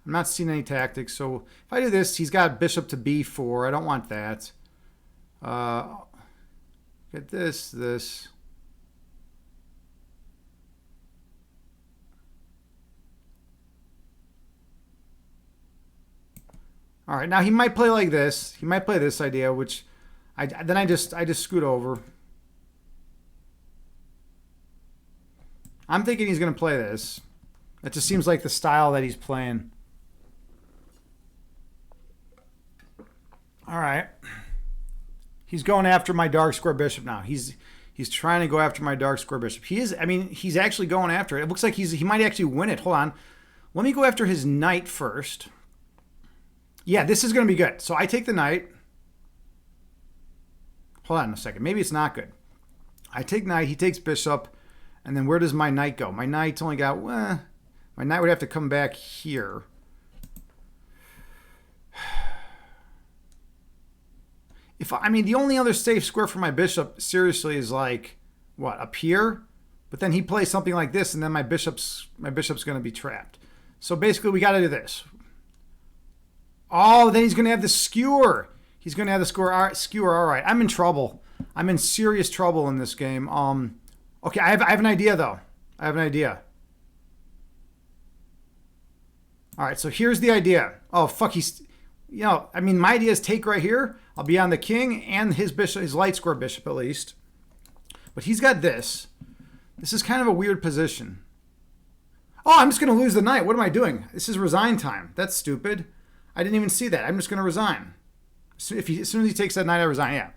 [SPEAKER 2] I'm not seeing any tactics. So if I do this, he's got bishop to b4. I don't want that. Get this. All right, now he might play like this. He might play this idea, which I just scoot over. I'm thinking he's going to play this. That just seems like the style that he's playing. All right. He's going after my dark square bishop now. He's trying to go after my dark square bishop. He is. I mean, he's actually going after it. It looks like he might actually win it. Hold on. Let me go after his knight first. Yeah, this is going to be good. So I take the knight. Hold on a second. Maybe it's not good. I take knight. He takes bishop. And then where does my knight go? My knight's only got... my knight would have to come back here. I mean, the only other safe square for my bishop, seriously, is like, what, up here? But then he plays something like this, and then my bishop's going to be trapped. So basically, we got to do this. Oh, then he's going to have the skewer. He's going to have the skewer. All right, I'm in trouble. I'm in serious trouble in this game. Okay, I have an idea, though. I have an idea. All right, so here's the idea. Oh, fuck, I mean, my idea is take right here. I'll be on the king and his bishop, his light square bishop, at least. But he's got this. This is kind of a weird position. Oh, I'm just going to lose the knight. What am I doing? This is resign time. That's stupid. I didn't even see that. I'm just going to resign. As soon as he takes that knight, I resign. Yeah.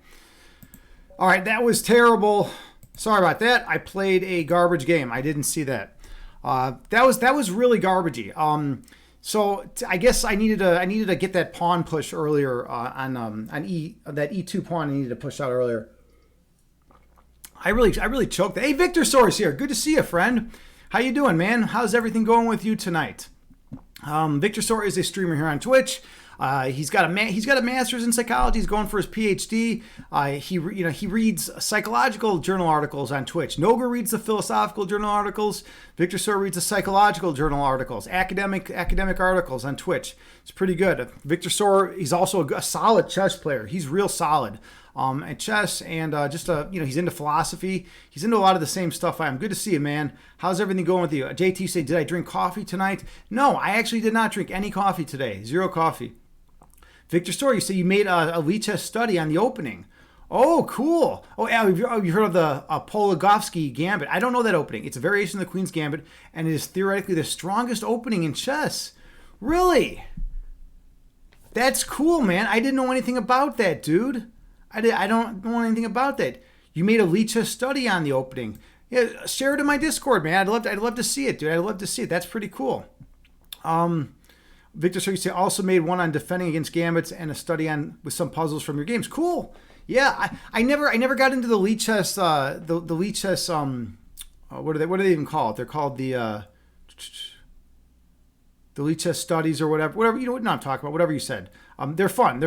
[SPEAKER 2] All right, that was terrible. Sorry about that. I played a garbage game. I didn't see that. That was really garbagey. So I guess I needed to get that pawn push earlier on that e2 pawn. I needed to push out earlier. I really choked. Hey, Victor Source here. Good to see you, friend. How you doing, man? How's everything going with you tonight? Victor Source is a streamer here on Twitch. He's got a master's in psychology. He's going for his PhD. He reads psychological journal articles on Twitch. Noga reads the philosophical journal articles. Victor Sor reads the psychological journal articles, academic articles on Twitch. It's pretty good. Victor Sor, he's also a solid chess player. He's real solid at chess, and he's into philosophy. He's into a lot of the same stuff I am. Good to see you, man. How's everything going with you? JT say, did I drink coffee tonight? No, I actually did not drink any coffee today. Zero coffee. Victor Story, you say you made a Lichess study on the opening. Oh, cool. Oh, yeah, you heard of the Polagovsky Gambit. I don't know that opening. It's a variation of the Queen's Gambit, and it is theoretically the strongest opening in chess. Really? That's cool, man. I didn't know anything about that, dude. I don't know anything about that. You made a Lichess study on the opening. Yeah, share it in my Discord, man. I'd love to see it, dude. I'd love to see it. That's pretty cool. Victor Sergey also made one on defending against gambits and a study on with some puzzles from your games. Cool. Yeah, I never got into the Lichess the Lichess what do they even call it? They're called the Lichess studies or whatever you know what I'm talking about. Whatever you said. They're fun.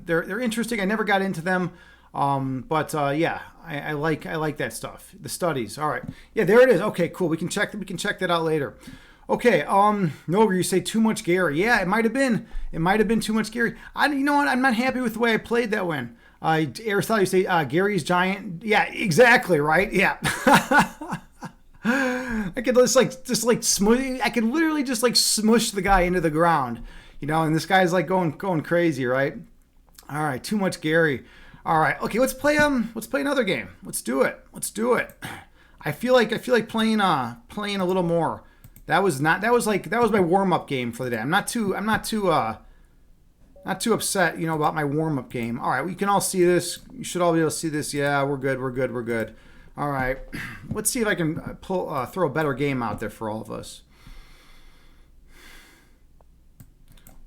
[SPEAKER 2] They're interesting. I never got into them. Yeah, I like that stuff. The studies. All right. Yeah, there it is. Okay, cool. We can check that out later. Okay, no, you say too much Gary. Yeah, it might have been too much Gary. You know what? I'm not happy with the way I played that one. Aristotle, you say Gary's giant. Yeah, exactly, right? Yeah. I could just smush. I could literally just like smush the guy into the ground, you know. And this guy's like going crazy, right? All right, too much Gary. All right, okay, let's play another game. Let's do it. I feel like playing a little more. That was my warm-up game for the day. I'm not too upset, you know, about my warm-up game. All right, we can all see this. You should all be able to see this. Yeah, we're good. All right, let's see if I can throw a better game out there for all of us.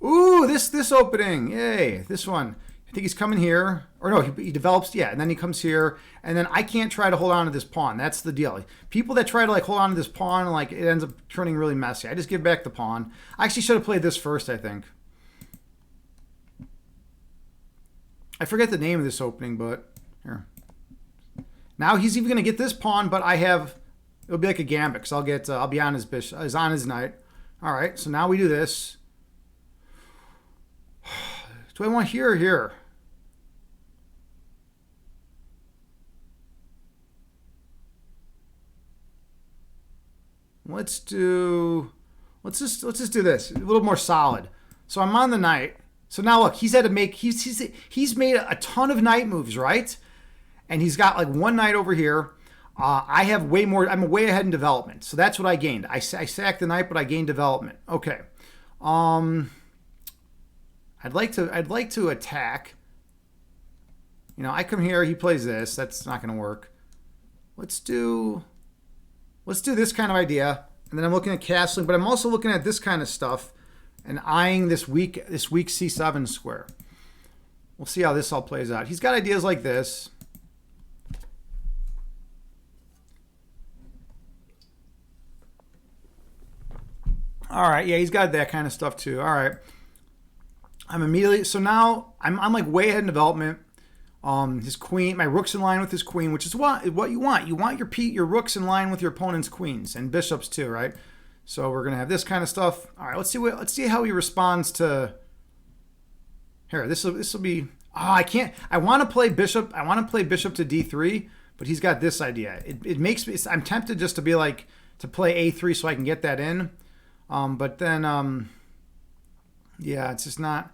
[SPEAKER 2] Ooh, this opening, yay! This one. I think he's coming here, or no, he develops, yeah, and then he comes here, and then I can't try to hold on to this pawn. That's the deal. People that try to like hold on to this pawn, like it ends up turning really messy. I just give back the pawn. I actually should have played this first, I think.
[SPEAKER 1] I forget the name of this opening, but here. Now he's even going to get this pawn, but I have, it'll be like a gambit because I'll be on his bishop, is on his knight. All right, so now we do this. Do I want here or here? Let's just do this. A little more solid. So I'm on the knight. So now look, he's made a ton of knight moves, right? And he's got like one knight over here. I have way more. I'm way ahead in development. So that's what I gained. I sacked the knight, but I gained development. Okay. I'd like to attack. You know, I come here. He plays this. That's not going to work. Let's do this kind of idea. And then I'm looking at castling, but I'm also looking at this kind of stuff and eyeing this weak C7 square. We'll see how this all plays out. He's got ideas like this. All right, yeah, he's got that kind of stuff too. All right. So now I'm like way ahead in development. His queen, my rook's in line with his queen, which is what you want. You want your rooks in line with your opponent's queens and bishops too, right? So we're gonna have this kind of stuff. All right, let's see how he responds to. Here, this will be. Oh, I can't. I want to play bishop. I want to play bishop to d3, but he's got this idea. It makes me. I'm tempted just to be like to play a3 so I can get that in. But then, yeah, it's just not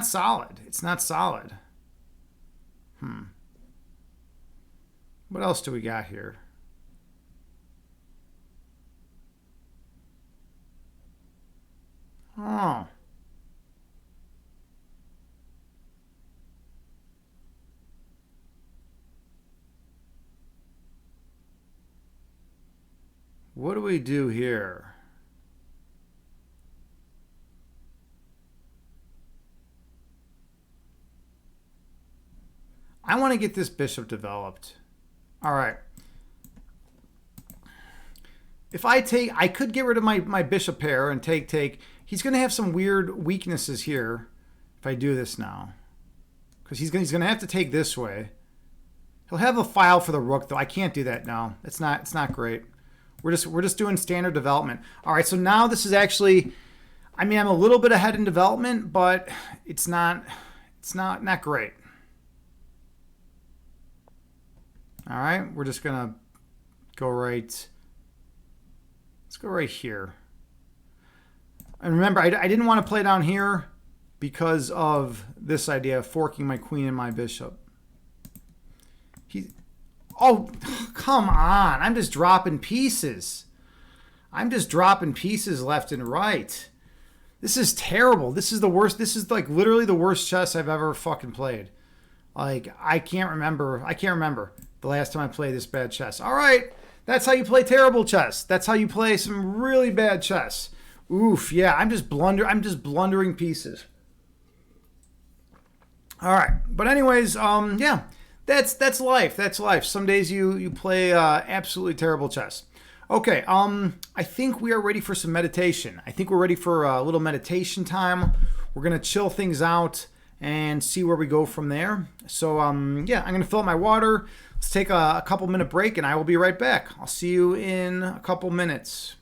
[SPEAKER 1] solid. It's not solid. What else do we got here? Oh. What do we do here? I want to get this bishop developed. All right. If I could get rid of my bishop pair and take. He's going to have some weird weaknesses here if I do this now. Because he's going to have to take this way. He'll have a file for the rook, though. I can't do that now. It's not great. We're just doing standard development. All right, so now this is actually, I mean, I'm a little bit ahead in development, but it's not great. All right, we're just gonna go right. Let's go right here. And remember, I didn't want to play down here because of this idea of forking my queen and my bishop. Oh, come on. I'm just dropping pieces. I'm just dropping pieces left and right. This is terrible. This is the worst. This is like literally the worst chess I've ever fucking played. Like, I can't remember the last time I played this bad chess. All right. That's how you play terrible chess. That's how you play some really bad chess. Oof, yeah, I'm just blundering pieces. All right. But anyways, yeah. That's life. That's life. Some days you play absolutely terrible chess. Okay, I think we are ready for some meditation. I think we're ready for a little meditation time. We're going to chill things out and see where we go from there. So, yeah, I'm going to fill up my water. Let's take a couple minute break and I will be right back. I'll see you in a couple minutes.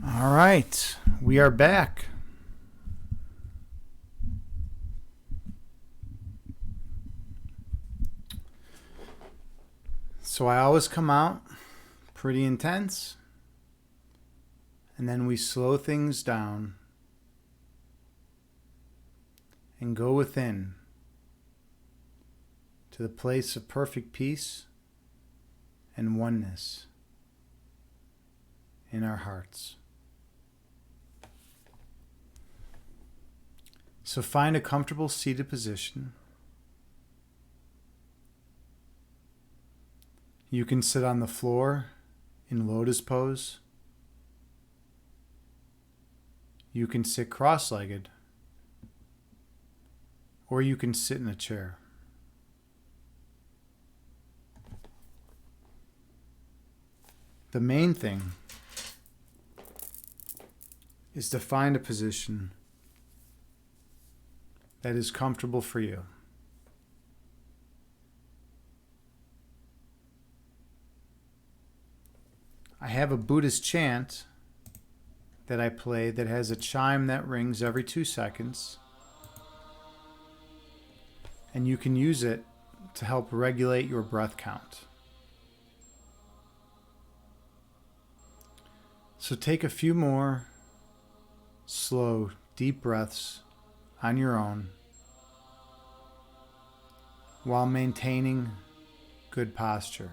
[SPEAKER 1] All right, we are back. So I always come out pretty intense, and then we slow things down and go within to the place of perfect peace and oneness in our hearts. So find a comfortable seated position. You can sit on the floor in lotus pose. You can sit cross-legged, or you can sit in a chair. The main thing is to find a position that is comfortable for you. I have a Buddhist chant that I play that has a chime that rings every 2 seconds. And you can use it to help regulate your breath count. So take a few more slow, deep breaths on your own while maintaining good posture.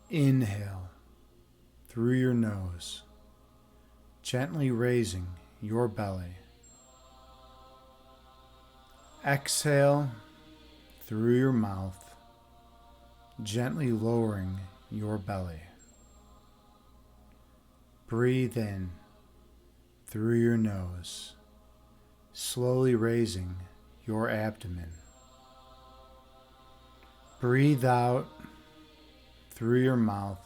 [SPEAKER 1] Inhale through your nose, gently raising your belly. Exhale through your mouth, gently lowering your belly. Breathe in through your nose, slowly raising your abdomen. Breathe out through your mouth,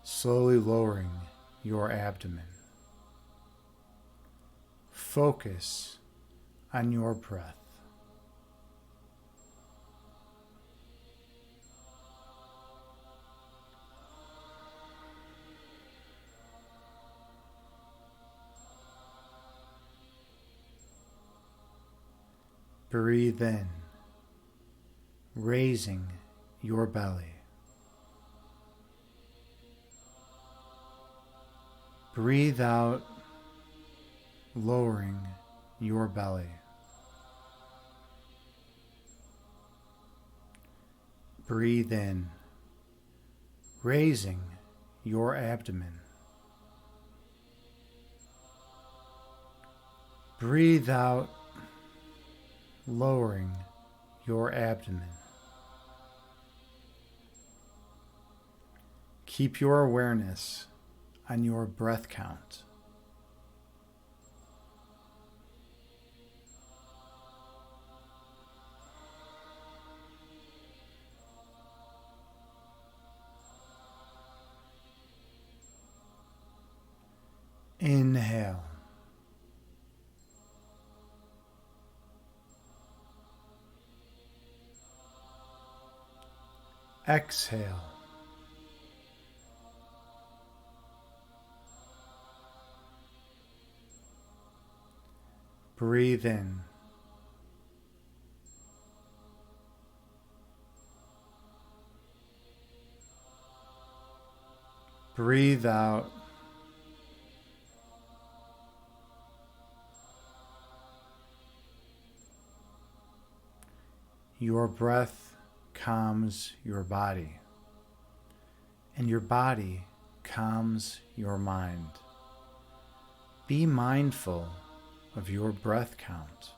[SPEAKER 1] slowly lowering your abdomen. Focus on your breath. Breathe in, raising your belly. Breathe out, lowering your belly. Breathe in, raising your abdomen. Breathe out, lowering your abdomen. Keep your awareness on your breath count. Inhale. Exhale. Breathe in. Breathe out. Your breath calms your body, and your body calms your mind. Be mindful of your breath count.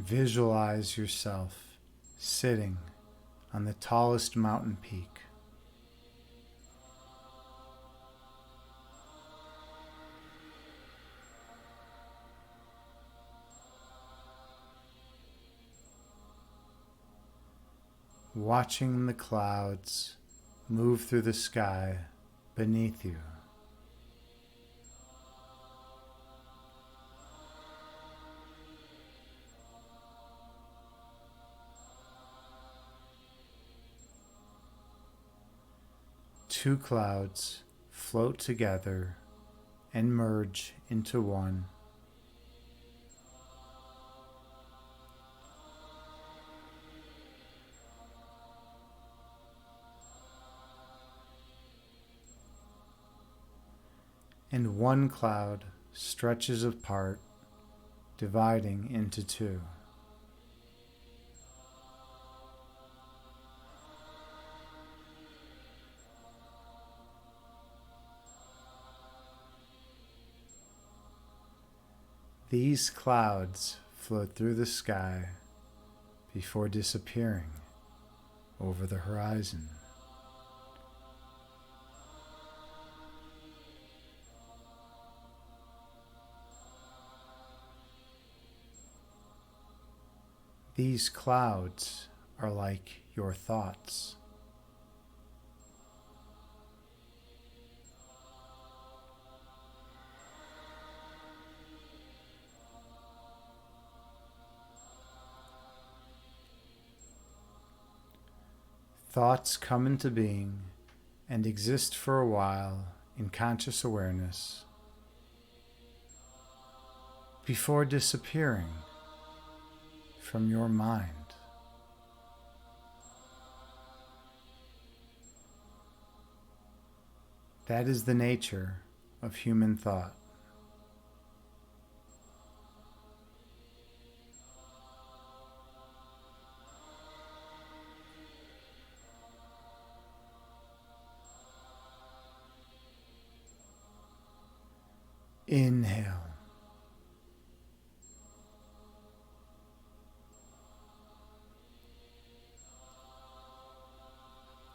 [SPEAKER 1] Visualize yourself sitting on the tallest mountain peak. Watching the clouds move through the sky beneath you. Two clouds float together and merge into one. And one cloud stretches apart, dividing into two. These clouds float through the sky before disappearing over the horizon. These clouds are like your thoughts. Thoughts come into being and exist for a while in conscious awareness before disappearing from your mind. That is the nature of human thought. Inhale.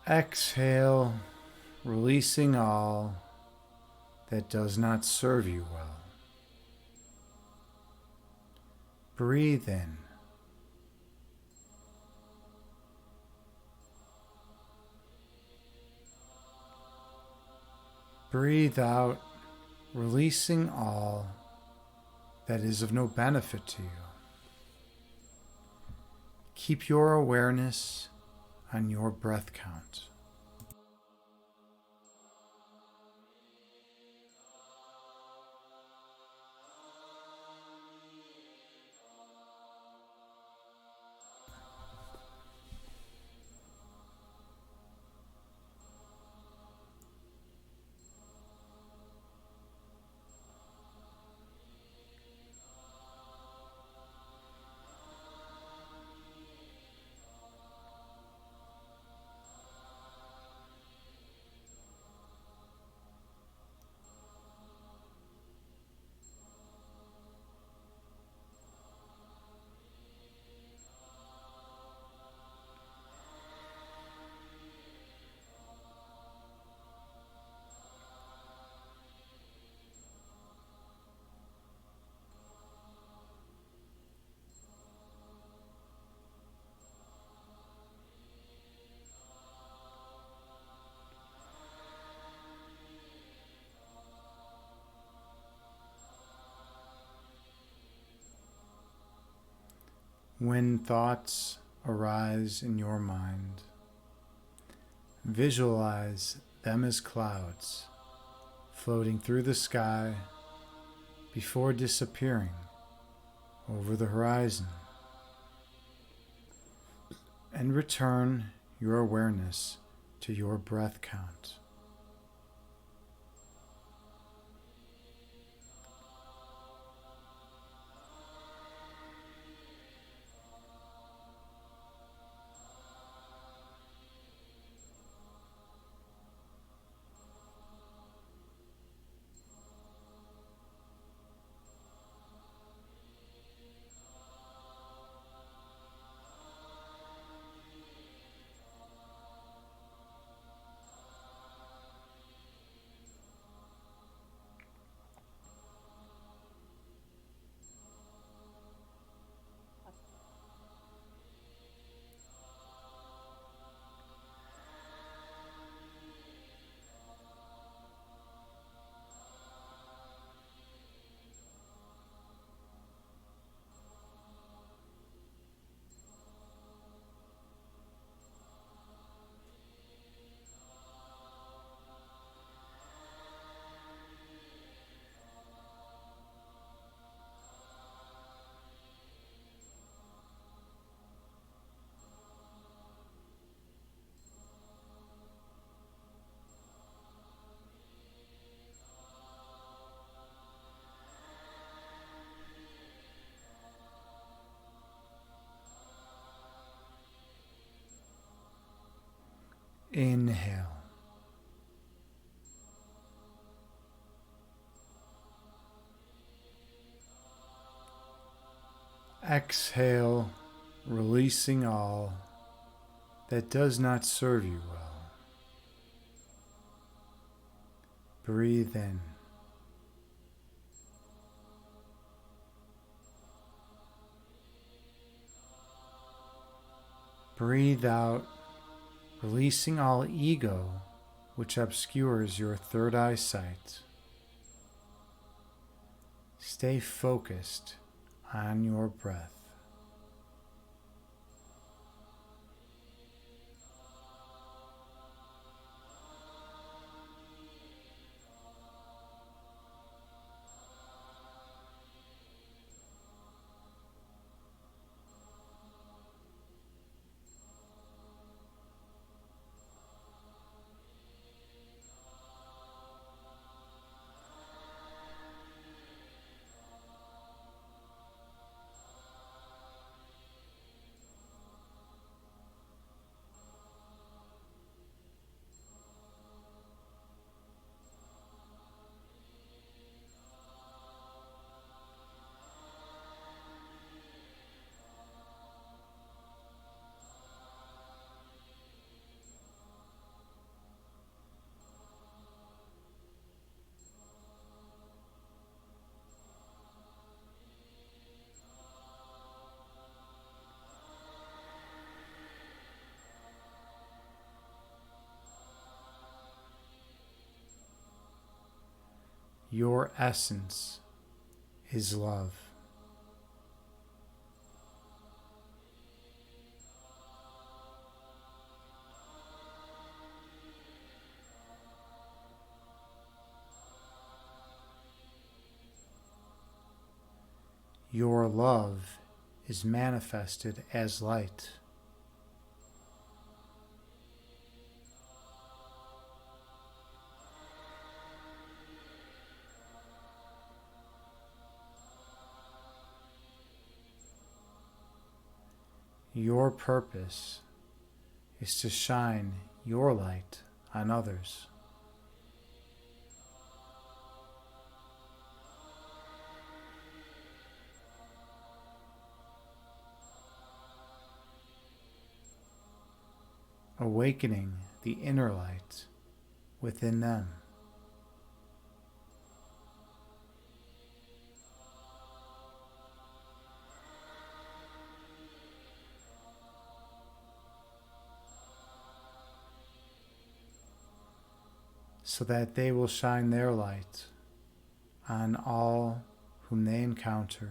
[SPEAKER 1] Exhale, releasing all that does not serve you well. Breathe in. Breathe out, releasing all that is of no benefit to you. Keep your awareness on your breath count. When thoughts arise in your mind, visualize them as clouds floating through the sky before disappearing over the horizon, and return your awareness to your breath count. Inhale. Exhale, releasing all that does not serve you well. Breathe in. Breathe out, releasing all ego which obscures your third eye sight. Stay focused on your breath. Your essence is love. Your love is manifested as light. Your purpose is to shine your light on others. Awakening the inner light within them. So that they will shine their light on all whom they encounter.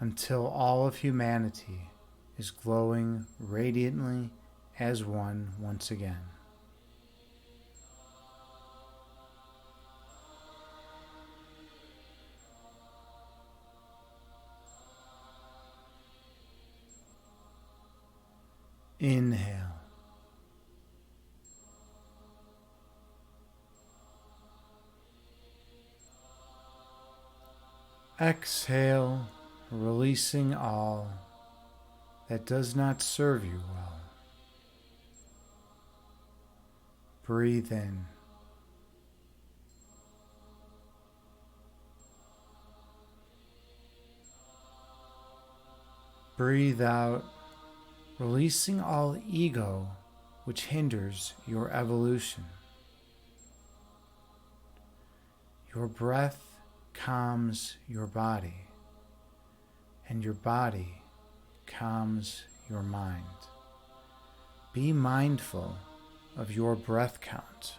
[SPEAKER 1] Until all of humanity is glowing radiantly as one once again. Inhale. Exhale, releasing all that does not serve you well. Breathe in. Breathe out, releasing all ego which hinders your evolution. Your breath calms your body, and your body calms your mind. Be mindful of your breath count.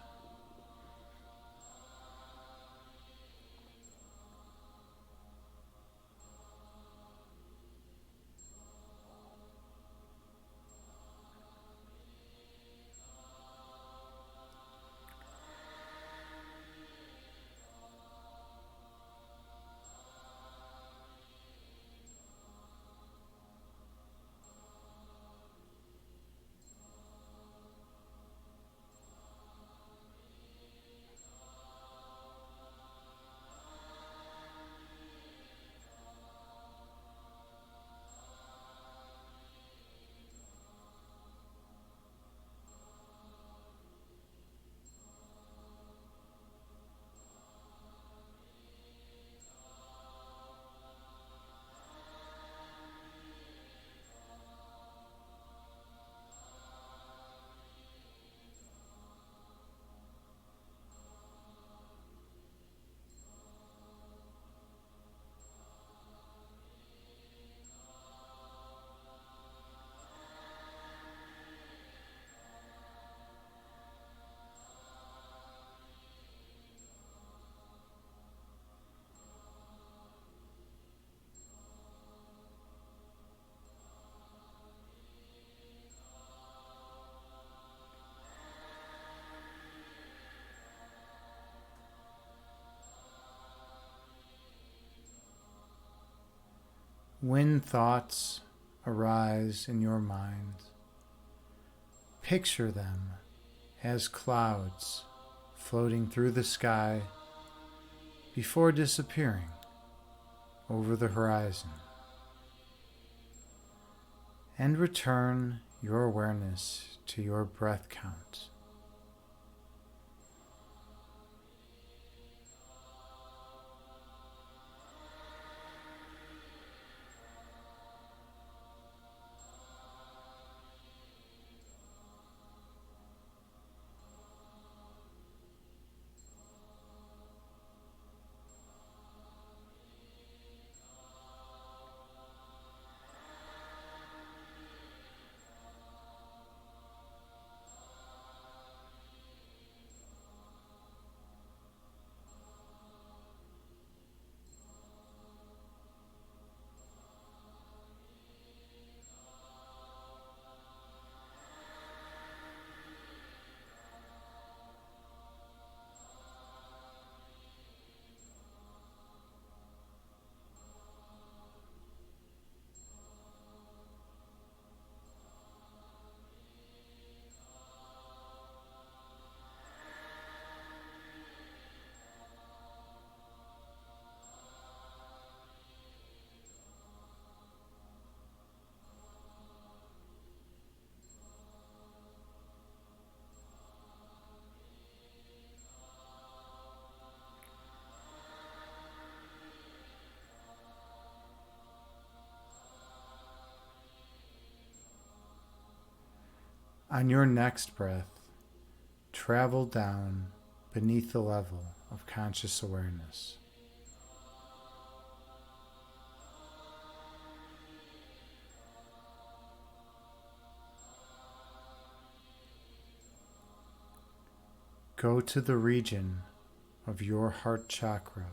[SPEAKER 1] When thoughts arise in your mind, picture them as clouds floating through the sky before disappearing over the horizon, and return your awareness to your breath count. On your next breath, travel down beneath the level of conscious awareness. Go to the region of your heart chakra.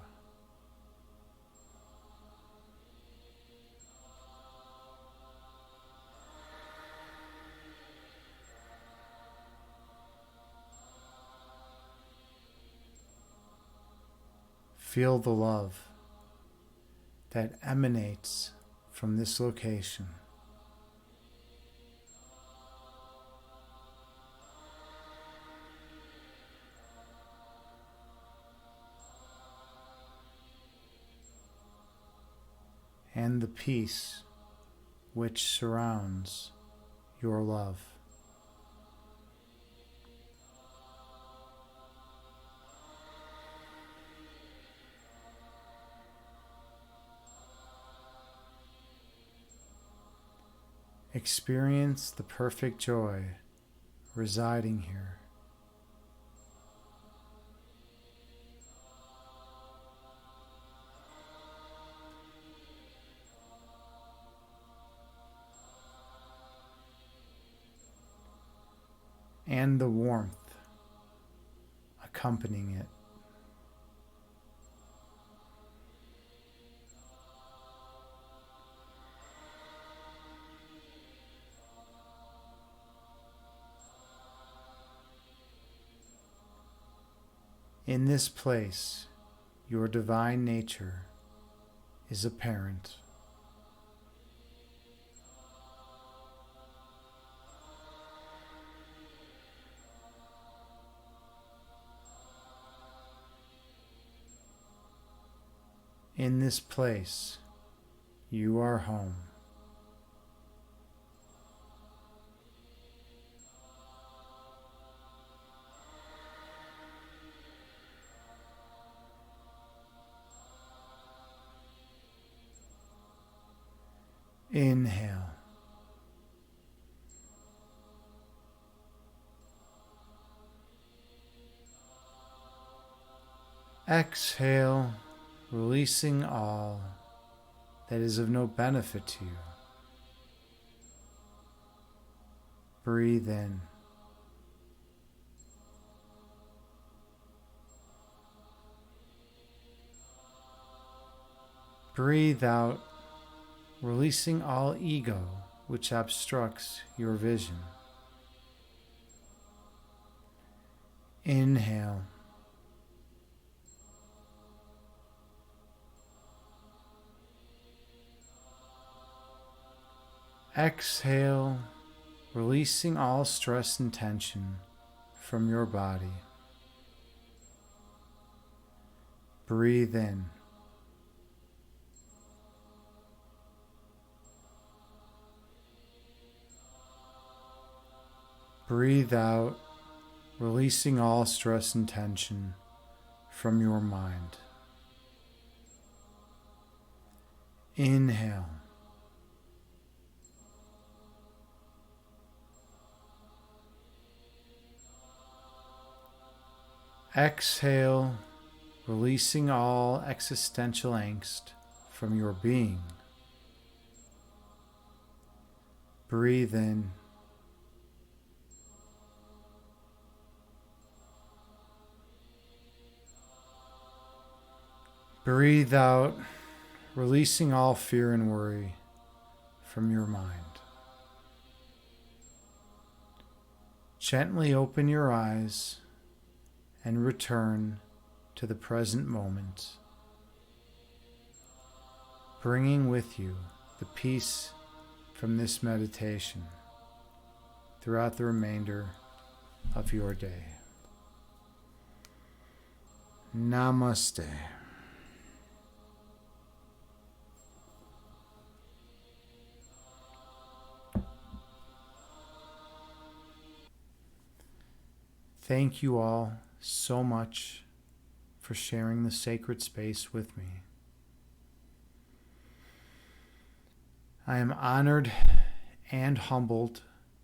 [SPEAKER 1] Feel the love that emanates from this location. And the peace which surrounds your love. Experience the perfect joy residing here. And the warmth accompanying it. In this place, your divine nature is apparent. In this place, you are home. Inhale. Exhale, releasing all that is of no benefit to you. Breathe in. Breathe out, releasing all ego which obstructs your vision. Inhale. Exhale, releasing all stress and tension from your body. Breathe in. Breathe out, releasing all stress and tension from your mind. Inhale. Exhale, releasing all existential angst from your being. Breathe in. Breathe out, releasing all fear and worry from your mind. Gently open your eyes and return to the present moment, bringing with you the peace from this meditation throughout the remainder of your day. Namaste. Thank you all so much for sharing the sacred space with me. I am honored and humbled,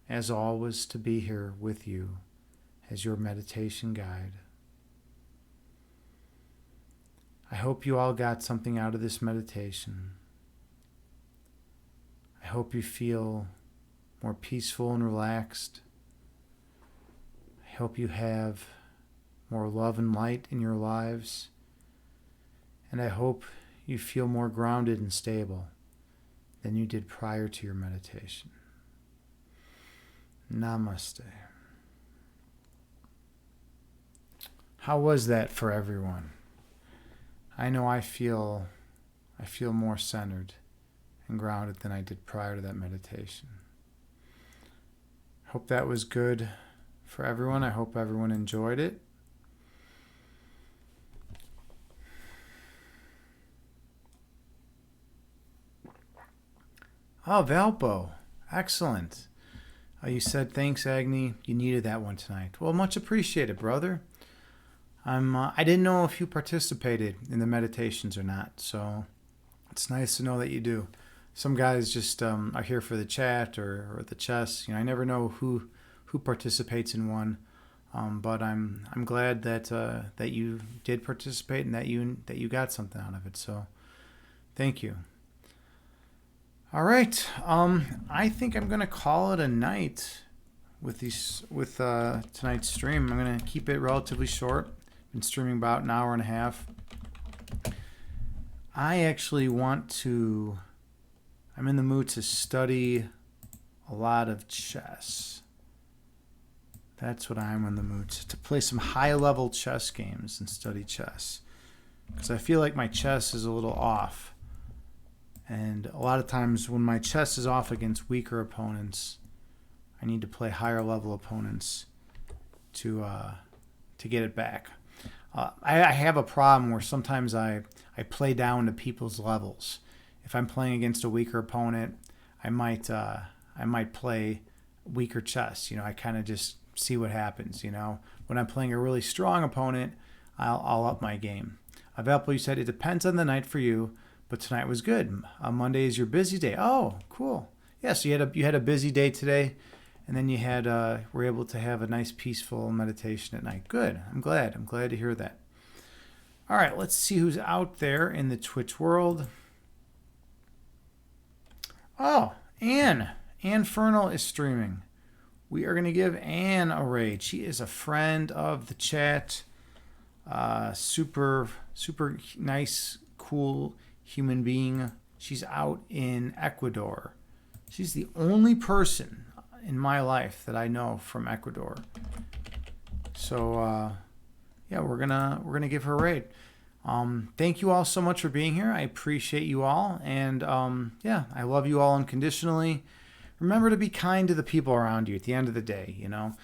[SPEAKER 1] as always, to be here with you as your meditation guide. I hope you all got something out of this meditation. I hope you feel more peaceful and relaxed. I hope you have more love and light in your lives. And I hope you feel more grounded and stable than you did prior to your meditation. Namaste. How was that for everyone? I know I feel more centered and grounded than I did prior to that meditation. Hope that was good for everyone. I hope everyone enjoyed it. Oh, Valpo. Excellent. You said thanks, Agni. You needed that one tonight. Well, much appreciated, brother. I didn't know if you participated in the meditations or not, so it's nice to know that you do. Some guys just are here for the chat or the chess. I never know who participates in one, but I'm glad that you did participate and that you got something out of it. So, thank you. All right, I think I'm gonna call it a night with tonight's stream. I'm gonna keep it relatively short. Been streaming about an hour and a half. I actually I'm in the mood to study a lot of chess. That's what I'm in the mood to play some high-level chess games and study chess. Because I feel like my chess is a little off. And a lot of times when my chess is off against weaker opponents, I need to play higher-level opponents to get it back. I have a problem where sometimes I play down to people's levels. If I'm playing against a weaker opponent, I might play weaker chess. I kind of just see what happens. When I'm playing a really strong opponent, I'll up my game. Valpo, you said it depends on the night for you, but tonight was good. Monday is your busy day. Oh, cool. Yeah, so you had a busy day today, and then you were able to have a nice peaceful meditation at night. Good. I'm glad to hear that. All right, let's see who's out there in the Twitch world. Oh, Anne Fernal is streaming. We are going to give Anne a raid. She is a friend of the chat. Super nice, cool human being. She's out in Ecuador. She's the only person in my life that I know from Ecuador. So yeah, we're gonna give her a raid. Thank you all so much for being here. I appreciate you all, and yeah, I love you all unconditionally. remember to be kind to the people around you at the end of the day, you know.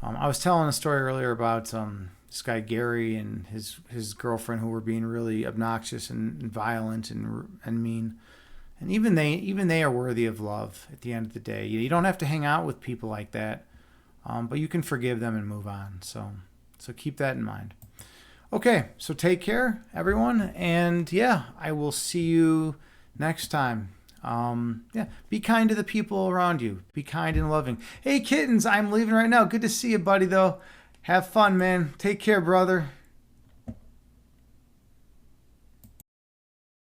[SPEAKER 1] I was telling a story earlier about this guy Gary and his girlfriend who were being really obnoxious and violent and mean. And even they are worthy of love at the end of the day. You don't have to hang out with people like that, but you can forgive them and move on. So keep that in mind. Okay, so take care, everyone, and yeah, I will see you next time. Be kind to the people around you. Be kind and loving. Hey, kittens, I'm leaving right now. Good to see you, buddy. Though, have fun, man. Take care, brother.